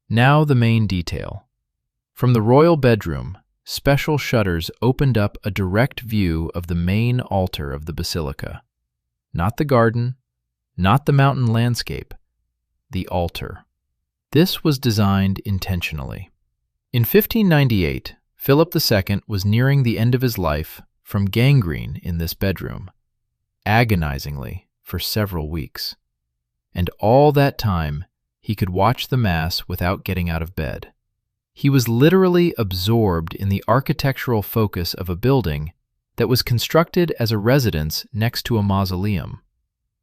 [SPEAKER 1] Now the main detail. From the royal bedroom, special shutters opened up a direct view of the main altar of the basilica. Not the garden, not the mountain landscape, the altar. This was designed intentionally. In 1598, Philip II was nearing the end of his life from gangrene in this bedroom, agonizingly for several weeks. And all that time, he could watch the Mass without getting out of bed. He was literally absorbed in the architectural focus of a building that was constructed as a residence next to a mausoleum.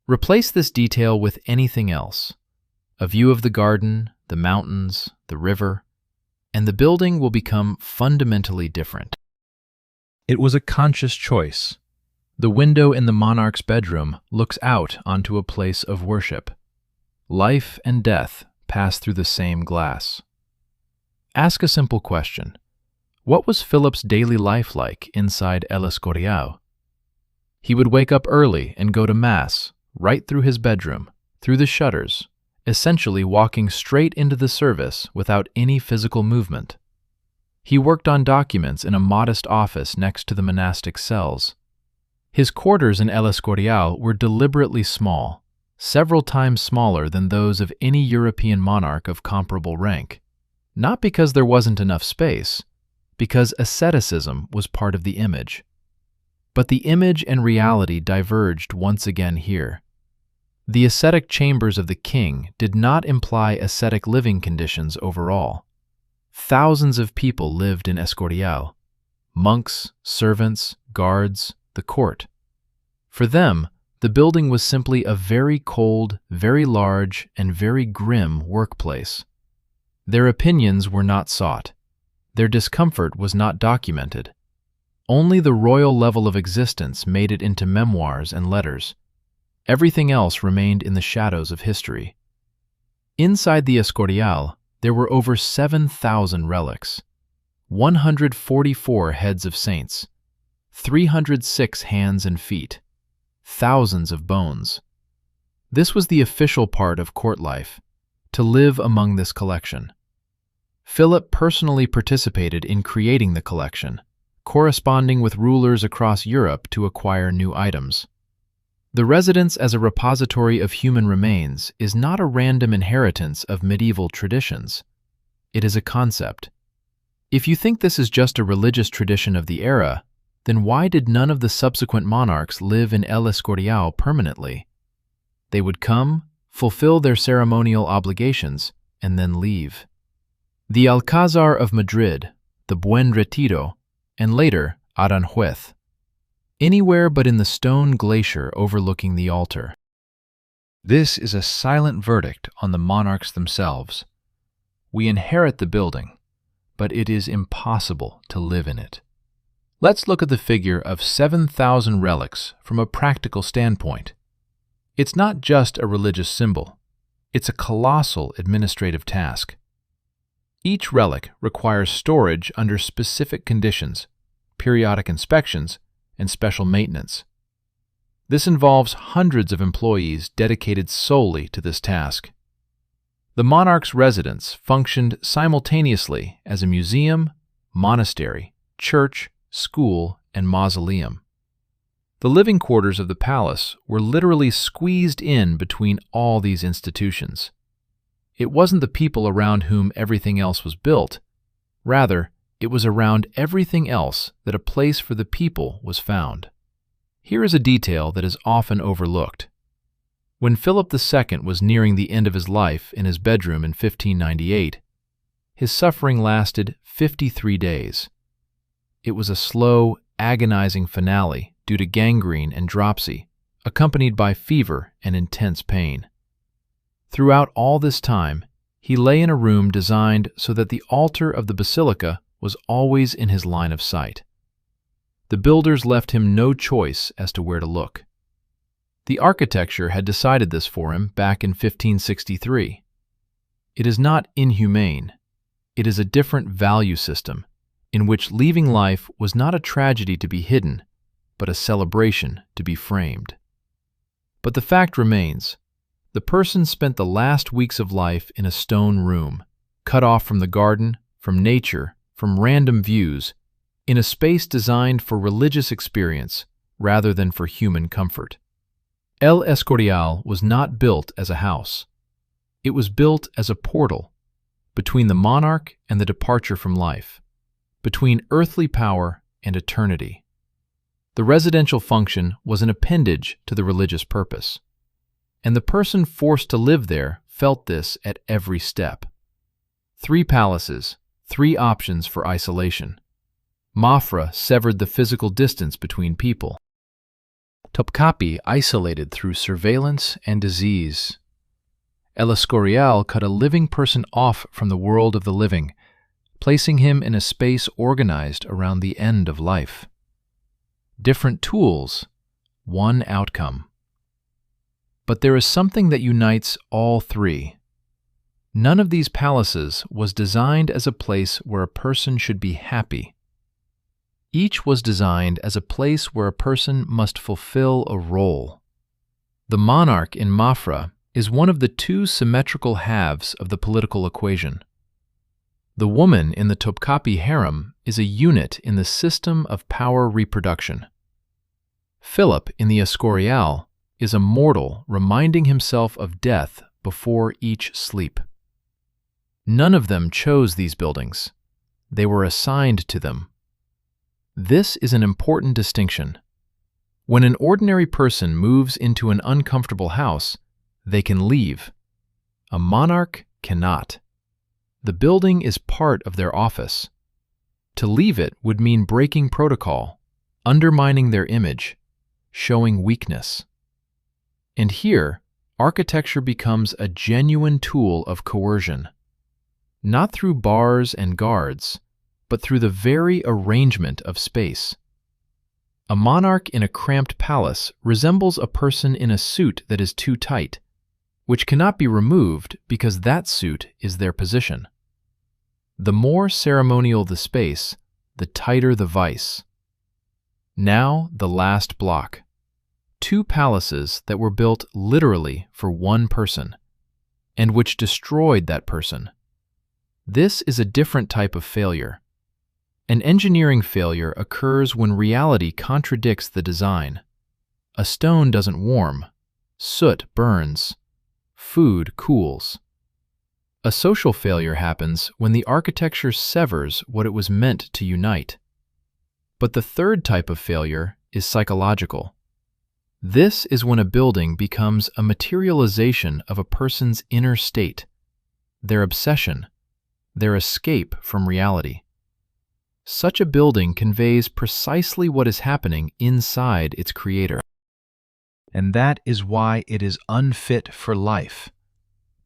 [SPEAKER 1] Replace this detail with anything else. A view of the garden, the mountains, the river, and the building will become fundamentally different. It was a conscious choice. The window in the monarch's bedroom looks out onto a place of worship. Life and death pass through the same glass. Ask a simple question. What was Philip's daily life like inside El Escorial? He would wake up early and go to Mass, right through his bedroom, through the shutters, essentially walking straight into the service without any physical movement. He worked on documents in a modest office next to the monastic cells. His quarters in El Escorial were deliberately small, several times smaller than those of any European monarch of comparable rank. Not because there wasn't enough space, because asceticism was part of the image. But the image and reality diverged once again here. The ascetic chambers of the king did not imply ascetic living conditions overall. Thousands of people lived in Escorial: monks, servants, guards, the court. For them, the building was simply a very cold, very large, and very grim workplace. Their opinions were not sought. Their discomfort was not documented. Only the royal level of existence made it into memoirs and letters. Everything else remained in the shadows of history. Inside the Escorial, there were over 7,000 relics, 144 heads of saints, 306 hands and feet, thousands of bones. This was the official part of court life, to live among this collection. Philip personally participated in creating the collection, corresponding with rulers across Europe to acquire new items. The residence as a repository of human remains is not a random inheritance of medieval traditions. It is a concept. If you think this is just a religious tradition of the era, then why did none of the subsequent monarchs live in El Escorial permanently? They would come, fulfill their ceremonial obligations, and then leave. The Alcázar of Madrid, the Buen Retiro, and later Aranjuez. Anywhere but in the stone glacier overlooking the altar. This is a silent verdict on the monarchs themselves. We inherit the building, but it is impossible to live in it. Let's look at the figure of 7,000 relics from a practical standpoint. It's not just a religious symbol. It's a colossal administrative task. Each relic requires storage under specific conditions, periodic inspections, and special maintenance. This involves hundreds of employees dedicated solely to this task. The monarch's residence functioned simultaneously as a museum, monastery, church, school, and mausoleum. The living quarters of the palace were literally squeezed in between all these institutions. It wasn't the people around whom everything else was built. Rather, it was around everything else that a place for the people was found. Here is a detail that is often overlooked. When Philip II was nearing the end of his life in his bedroom in 1598, his suffering lasted 53 days. It was a slow, agonizing finale due to gangrene and dropsy, accompanied by fever and intense pain. Throughout all this time, he lay in a room designed so that the altar of the basilica was always in his line of sight. The builders left him no choice as to where to look. The architecture had decided this for him back in 1563. It is not inhumane. It is a different value system, in which leaving life was not a tragedy to be hidden, but a celebration to be framed. But the fact remains, the person spent the last weeks of life in a stone room, cut off from the garden, from nature, from random views, in a space designed for religious experience rather than for human comfort. El Escorial was not built as a house. It was built as a portal between the monarch and the departure from life, between earthly power and eternity. The residential function was an appendage to the religious purpose, and the person forced to live there felt this at every step. 3 palaces, 3 options for isolation. Mafra severed the physical distance between people. Topkapi isolated through surveillance and disease. El Escorial cut a living person off from the world of the living, placing him in a space organized around the end of life. Different tools, one outcome. But there is something that unites all 3. None of these palaces was designed as a place where a person should be happy. Each was designed as a place where a person must fulfill a role. The monarch in Mafra is one of the 2 symmetrical halves of the political equation. The woman in the Topkapi harem is a unit in the system of power reproduction. Philip in the Escorial is a mortal reminding himself of death before each sleep. None of them chose these buildings. They were assigned to them. This is an important distinction. When an ordinary person moves into an uncomfortable house, they can leave. A monarch cannot. The building is part of their office. To leave it would mean breaking protocol, undermining their image, showing weakness. And here, architecture becomes a genuine tool of coercion, not through bars and guards, but through the very arrangement of space. A monarch in a cramped palace resembles a person in a suit that is too tight, which cannot be removed because that suit is their position. The more ceremonial the space, the tighter the vice. Now the last block. 2 palaces that were built literally for one person, and which destroyed that person. This is a different type of failure. An engineering failure occurs when reality contradicts the design. A stone doesn't warm, soot burns, food cools. A social failure happens when the architecture severs what it was meant to unite. But the third type of failure is psychological. This is when a building becomes a materialization of a person's inner state, their obsession, their escape from reality. Such a building conveys precisely what is happening inside its creator. And that is why it is unfit for life,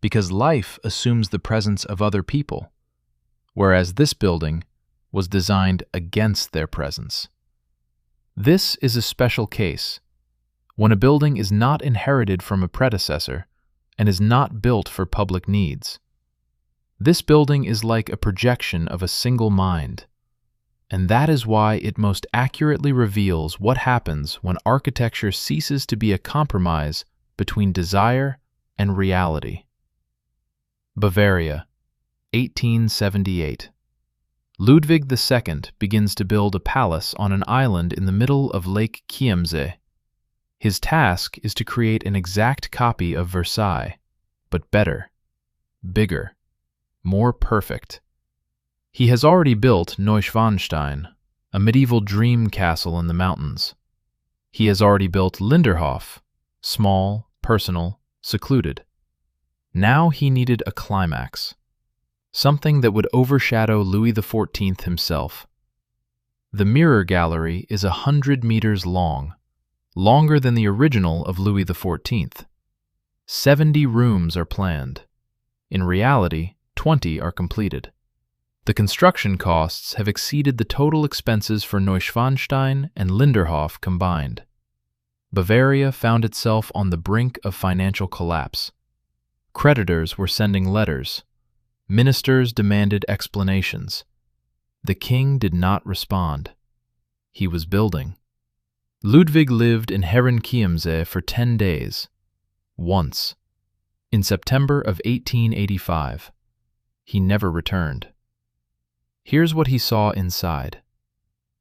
[SPEAKER 1] because life assumes the presence of other people, whereas this building was designed against their presence. This is a special case, when a building is not inherited from a predecessor and is not built for public needs. This building is like a projection of a single mind, and that is why it most accurately reveals what happens when architecture ceases to be a compromise between desire and reality. Bavaria, 1878. Ludwig II begins to build a palace on an island in the middle of Lake Chiemsee. His task is to create an exact copy of Versailles, but better, bigger, more perfect. He has already built Neuschwanstein, a medieval dream castle in the mountains. He has already built Linderhof, small, personal, secluded. Now he needed a climax, something that would overshadow Louis XIV himself. The mirror gallery is 100 meters long, longer than the original of Louis XIV. 70 rooms are planned. In reality, 20 are completed. The construction costs have exceeded the total expenses for Neuschwanstein and Linderhof combined. Bavaria found itself on the brink of financial collapse. Creditors were sending letters. Ministers demanded explanations. The king did not respond. He was building. Ludwig lived in Herrenchiemsee for 10 days. Once. In September of 1885. He never returned. Here's what he saw inside.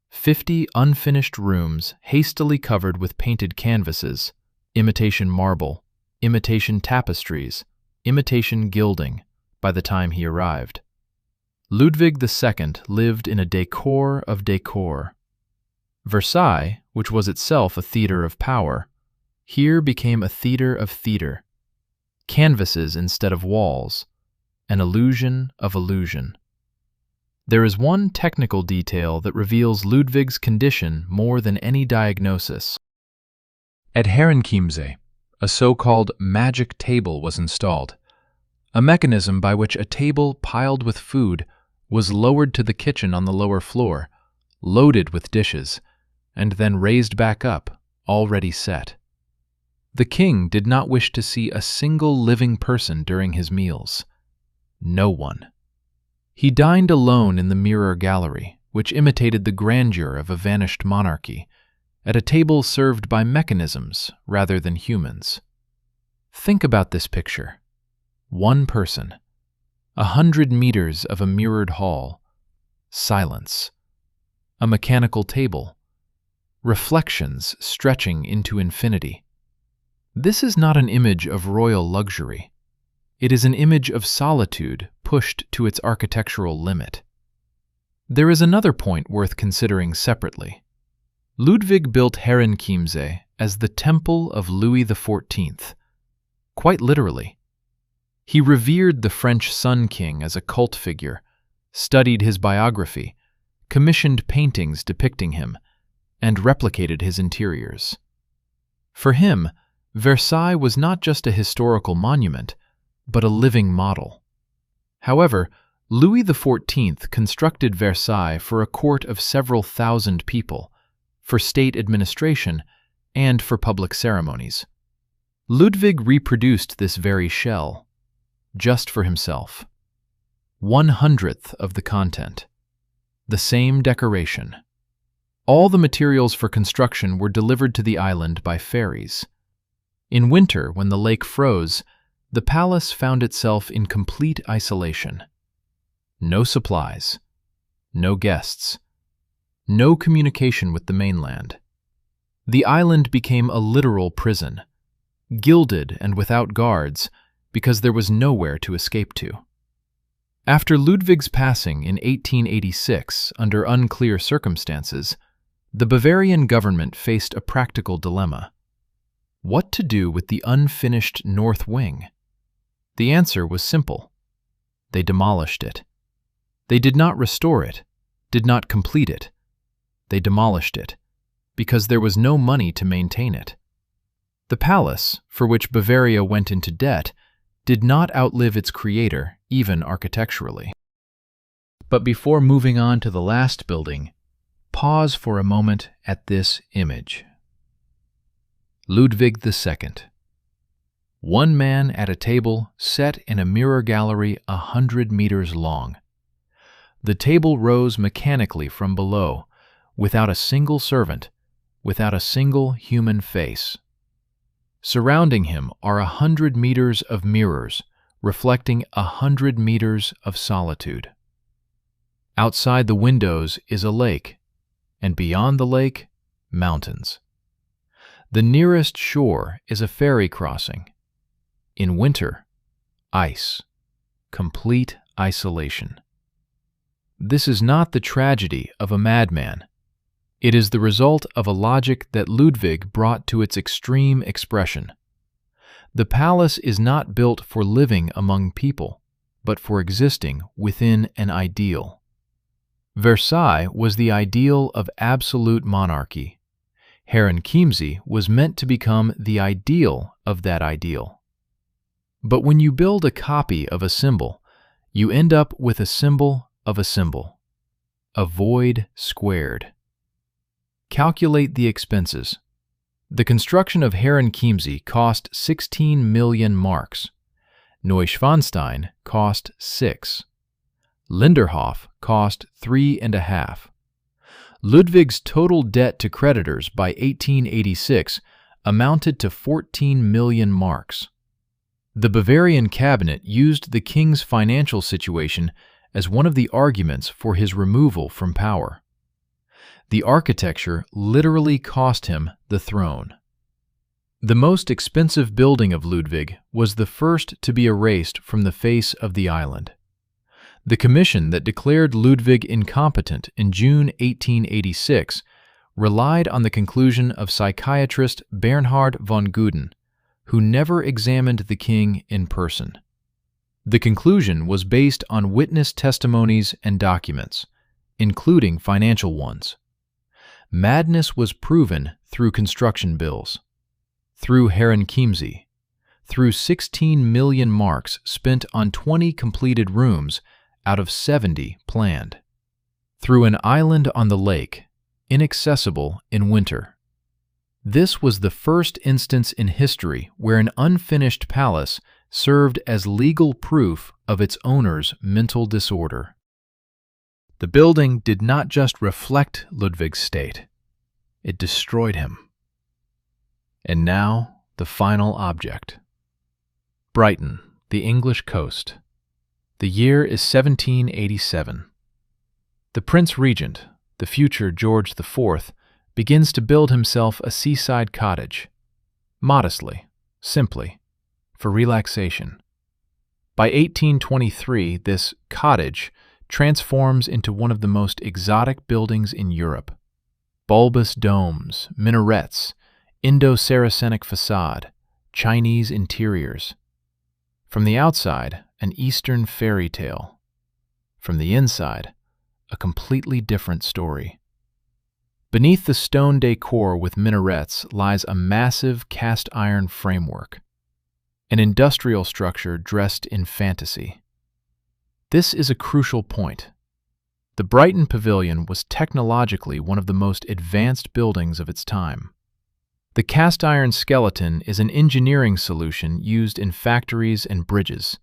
[SPEAKER 1] 50 unfinished rooms hastily covered with painted canvases, imitation marble, imitation tapestries, imitation gilding, by the time he arrived. Ludwig II lived in a decor of decor. Versailles, which was itself a theater of power, here became a theater of theater. Canvases instead of walls, an illusion of illusion. There is one technical detail that reveals Ludwig's condition more than any diagnosis. At Herrenchiemsee, a so-called magic table was installed, a mechanism by which a table piled with food was lowered to the kitchen on the lower floor, loaded with dishes, and then raised back up, already set. The king did not wish to see a single living person during his meals. No one. He dined alone in the mirror gallery, which imitated the grandeur of a vanished monarchy, at a table served by mechanisms rather than humans. Think about this picture. One person, 100 meters of a mirrored hall, silence, a mechanical table, reflections stretching into infinity. This is not an image of royal luxury. It is an image of solitude pushed to its architectural limit. There is another point worth considering separately. Ludwig built Herrenchiemsee as the temple of Louis XIV, quite literally. He revered the French Sun King as a cult figure, studied his biography, commissioned paintings depicting him, and replicated his interiors. For him, Versailles was not just a historical monument, but a living model. However, Louis XIV constructed Versailles for a court of several thousand people, for state administration, and for public ceremonies. Ludwig reproduced this very shell, just for himself. 1/100th of the content. The same decoration. All the materials for construction were delivered to the island by ferries. In winter, when the lake froze, the palace found itself in complete isolation. No supplies, no guests, no communication with the mainland. The island became a literal prison, gilded and without guards, because there was nowhere to escape to. After Ludwig's passing in 1886, under unclear circumstances, the Bavarian government faced a practical dilemma. What to do with the unfinished north wing? The answer was simple. They demolished it. They did not restore it, did not complete it. They demolished it, because there was no money to maintain it. The palace, for which Bavaria went into debt, did not outlive its creator, even architecturally. But before moving on to the last building, Pause for a moment at this image. Ludwig II. One man at a table set in a mirror gallery 100 meters long. The table rose mechanically from below, without a single servant, without a single human face. Surrounding him are 100 meters of mirrors, reflecting 100 meters of solitude. Outside the windows is a lake, and beyond the lake, mountains. The nearest shore is a ferry crossing. In winter, ice. Complete isolation. This is not the tragedy of a madman. It is the result of a logic that Ludwig brought to its extreme expression. The palace is not built for living among people, but for existing within an ideal. Versailles was the ideal of absolute monarchy. Herrenchiemsee was meant to become the ideal of that ideal. But when you build a copy of a symbol, you end up with a symbol of a symbol, a void squared. Calculate the expenses. The construction of Herrenchiemsee cost 16 million marks. Neuschwanstein cost 6. Linderhof cost 3.5. Ludwig's total debt to creditors by 1886 amounted to 14 million marks. The Bavarian cabinet used the king's financial situation as one of the arguments for his removal from power. The architecture literally cost him the throne. The most expensive building of Ludwig was the first to be erased from the face of the island. The commission that declared Ludwig incompetent in June 1886 relied on the conclusion of psychiatrist Bernhard von Guden, who never examined the king in person. The conclusion was based on witness testimonies and documents, including financial ones. Madness was proven through construction bills, through Herrenchiemsee, through 16 million marks spent on 20 completed rooms out of 70 planned, through an island on the lake, inaccessible in winter. This was the first instance in history where an unfinished palace served as legal proof of its owner's mental disorder. The building did not just reflect Ludwig's state, it destroyed him. And now, the final object. Brighton, the English coast. The year is 1787. The Prince Regent, the future George IV, begins to build himself a seaside cottage, modestly, simply, for relaxation. By 1823, this cottage transforms into one of the most exotic buildings in Europe. Bulbous domes, minarets, Indo-Saracenic facade, Chinese interiors. From the outside, an Eastern fairy tale. From the inside, a completely different story. Beneath the stone decor with minarets lies a massive cast-iron framework, an industrial structure dressed in fantasy. This is a crucial point. The Brighton Pavilion was technologically one of the most advanced buildings of its time. The cast-iron skeleton is an engineering solution used in factories and bridges.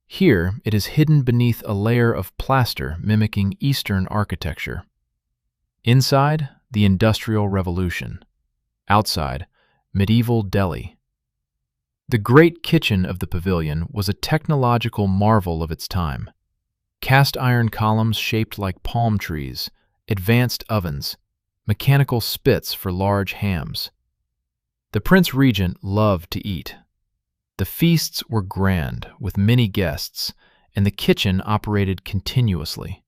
[SPEAKER 1] Here, it is hidden beneath a layer of plaster mimicking Eastern architecture. Inside, the Industrial Revolution. Outside, medieval Delhi. The great kitchen of the pavilion was a technological marvel of its time. Cast-iron columns shaped like palm trees, advanced ovens, mechanical spits for large hams. The Prince Regent loved to eat. The feasts were grand, with many guests, and the kitchen operated continuously.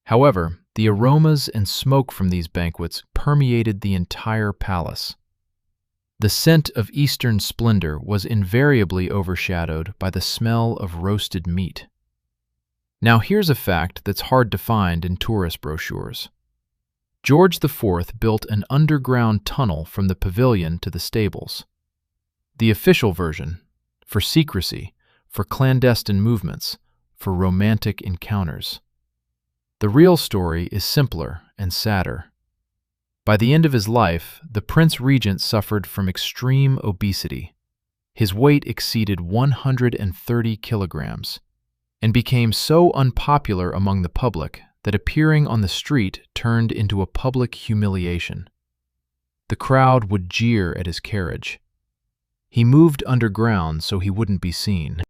[SPEAKER 1] However, the aromas and smoke from these banquets permeated the entire palace. The scent of Eastern splendor was invariably overshadowed by the smell of roasted meat. Now here's a fact that's hard to find in tourist brochures. George IV built an underground tunnel from the pavilion to the stables. The official version, for secrecy, for clandestine movements, for romantic encounters. The real story is simpler and sadder. By the end of his life, the Prince Regent suffered from extreme obesity. His weight exceeded 130 kilograms and became so unpopular among the public that appearing on the street turned into a public humiliation. The crowd would jeer at his carriage. He moved underground so he wouldn't be seen.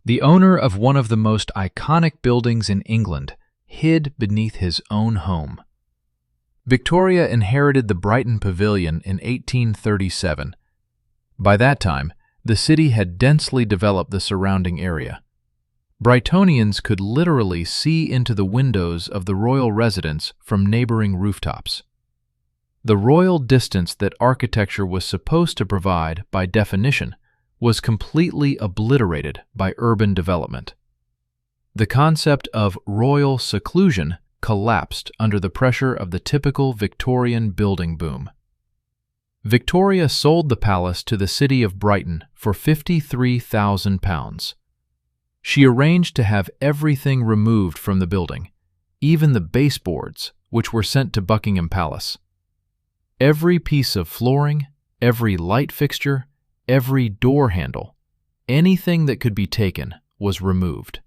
[SPEAKER 1] The owner of one of the most iconic buildings in England hid beneath his own home. Victoria inherited the Brighton Pavilion in 1837. By that time, the city had densely developed the surrounding area. Brightonians could literally see into the windows of the royal residence from neighboring rooftops. The royal distance that architecture was supposed to provide by definition was completely obliterated by urban development. The concept of royal seclusion collapsed under the pressure of the typical Victorian building boom. Victoria sold the palace to the city of Brighton for £53,000. She arranged to have everything removed from the building, even the baseboards, which were sent to Buckingham Palace. Every piece of flooring, every light fixture, every door handle, anything that could be taken was removed.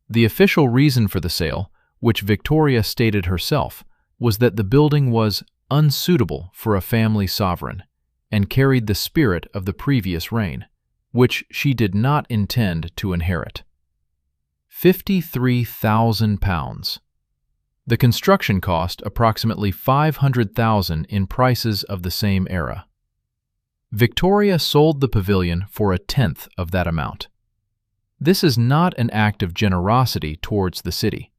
[SPEAKER 1] The official reason for the sale, which Victoria stated herself, was that the building was unsuitable for a family sovereign and carried the spirit of the previous reign, which she did not intend to inherit. £53,000. The construction cost approximately $500,000 in prices of the same era. Victoria sold the pavilion for a tenth of that amount. This is not an act of generosity towards the city.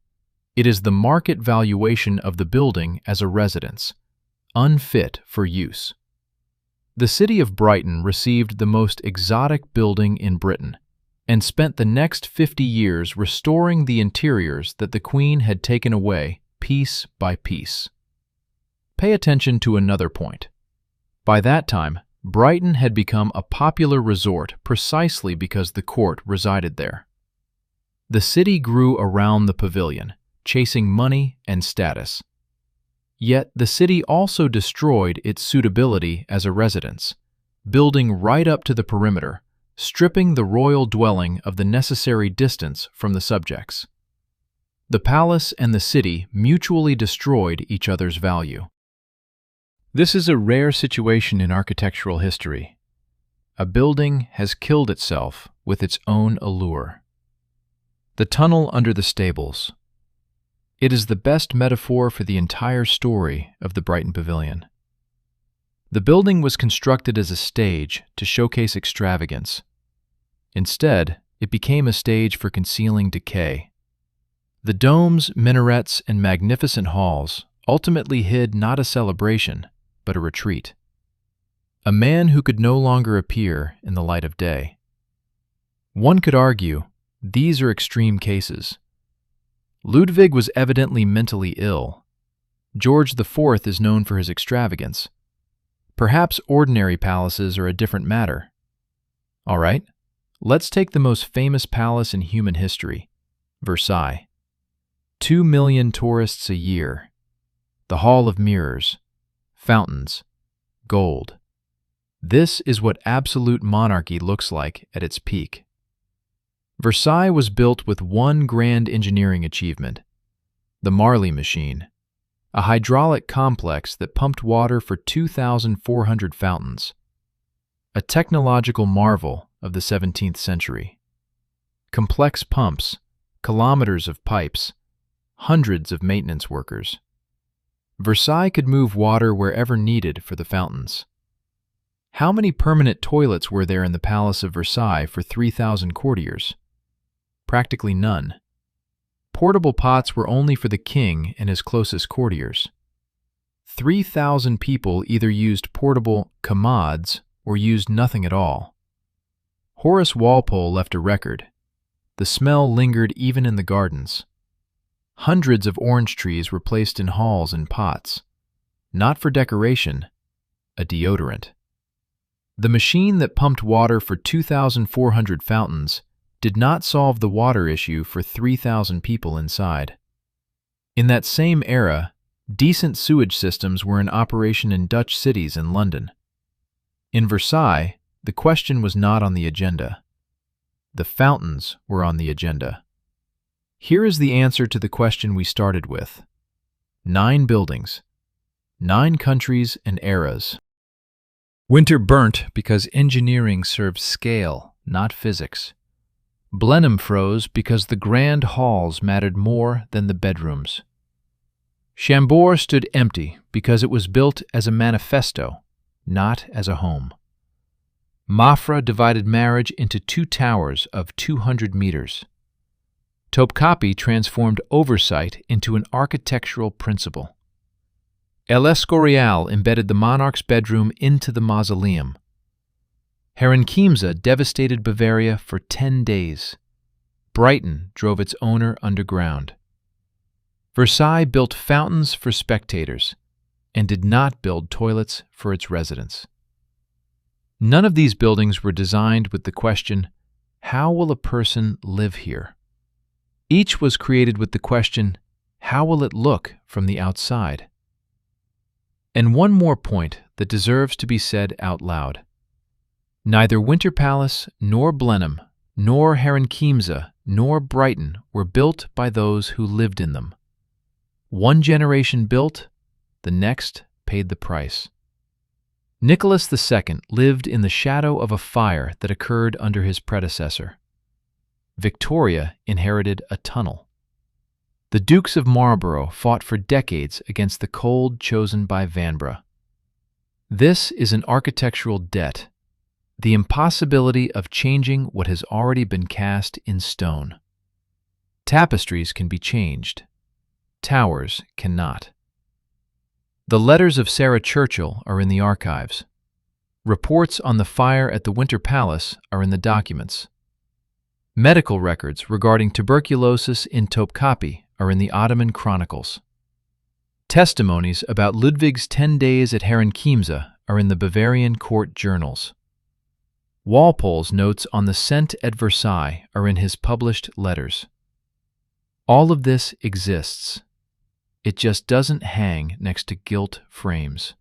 [SPEAKER 1] It is the market valuation of the building as a residence, unfit for use. The city of Brighton received the most exotic building in Britain and spent the next 50 years restoring the interiors that the Queen had taken away piece by piece. Pay attention to another point. By that time, Brighton had become a popular resort precisely because the court resided there. The city grew around the pavilion, chasing money and status. Yet the city also destroyed its suitability as a residence, building right up to the perimeter, stripping the royal dwelling of the necessary distance from the subjects. The palace and the city mutually destroyed each other's value. This is a rare situation in architectural history. A building has killed itself with its own allure. The tunnel under the stables. It is the best metaphor for the entire story of the Brighton Pavilion. The building was constructed as a stage to showcase extravagance. Instead, it became a stage for concealing decay. The domes, minarets, and magnificent halls ultimately hid not a celebration, but a retreat. A man who could no longer appear in the light of day. One could argue, these are extreme cases. Ludwig was evidently mentally ill. George IV is known for his extravagance. Perhaps ordinary palaces are a different matter. All right, let's take the most famous palace in human history, Versailles. 2 million tourists a year. The Hall of Mirrors, fountains, gold. This is what absolute monarchy looks like at its peak. Versailles was built with one grand engineering achievement, the Marly machine, a hydraulic complex that pumped water for 2,400 fountains, a technological marvel of the 17th century. Complex pumps, kilometers of pipes, hundreds of maintenance workers. Versailles could move water wherever needed for the fountains. How many permanent toilets were there in the Palace of Versailles for 3,000 courtiers? Practically none. Portable pots were only for the king and his closest courtiers. 3,000 people either used portable commodes or used nothing at all. Horace Walpole left a record. The smell lingered even in the gardens. Hundreds of orange trees were placed in halls and pots. Not for decoration, a deodorant. The machine that pumped water for 2,400 fountains did not solve the water issue for 3,000 people inside. In that same era, decent sewage systems were in operation in Dutch cities and London. In Versailles, the question was not on the agenda. The fountains were on the agenda. Here is the answer to the question we started with. 9 buildings, 9 countries and eras. Winter burnt because engineering served scale, not physics. Blenheim froze because the grand halls mattered more than the bedrooms. Chambord stood empty because it was built as a manifesto, not as a home. Mafra divided marriage into 2 towers of 200 meters. Topkapi transformed oversight into an architectural principle. El Escorial embedded the monarch's bedroom into the mausoleum. Herrenchiemsee devastated Bavaria for 10 days. Brighton drove its owner underground. Versailles built fountains for spectators and did not build toilets for its residents. None of these buildings were designed with the question, how will a person live here? Each was created with the question, how will it look from the outside? And one more point that deserves to be said out loud. Neither Winter Palace, nor Blenheim, nor Herrenchiemsee, nor Brighton were built by those who lived in them. One generation built, the next paid the price. Nicholas II lived in the shadow of a fire that occurred under his predecessor. Victoria inherited a tunnel. The Dukes of Marlborough fought for decades against the cold chosen by Vanbrugh. This is an architectural debt, the impossibility of changing what has already been cast in stone. Tapestries can be changed. Towers cannot. The letters of Sarah Churchill are in the archives. Reports on the fire at the Winter Palace are in the documents. Medical records regarding tuberculosis in Topkapi are in the Ottoman chronicles. Testimonies about Ludwig's 10 days at Herrenchiemsee are in the Bavarian court journals. Walpole's notes on the scent at Versailles are in his published letters. All of this exists. It just doesn't hang next to gilt frames.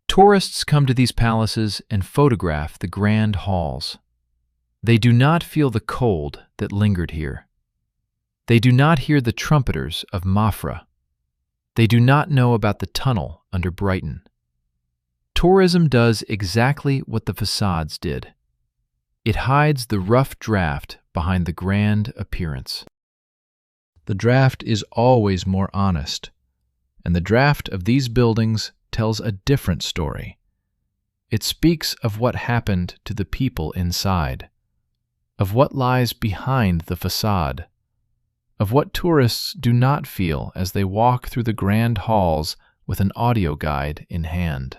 [SPEAKER 1] Tourists come to these palaces and photograph the grand halls. They do not feel the cold that lingered here. They do not hear the trumpeters of Mafra. They do not know about the tunnel under Brighton. Tourism does exactly what the facades did. It hides the rough draft behind the grand appearance. The draft is always more honest, and the draft of these buildings tells a different story. It speaks of what happened to the people inside, of what lies behind the facade, of what tourists do not feel as they walk through the grand halls with an audio guide in hand.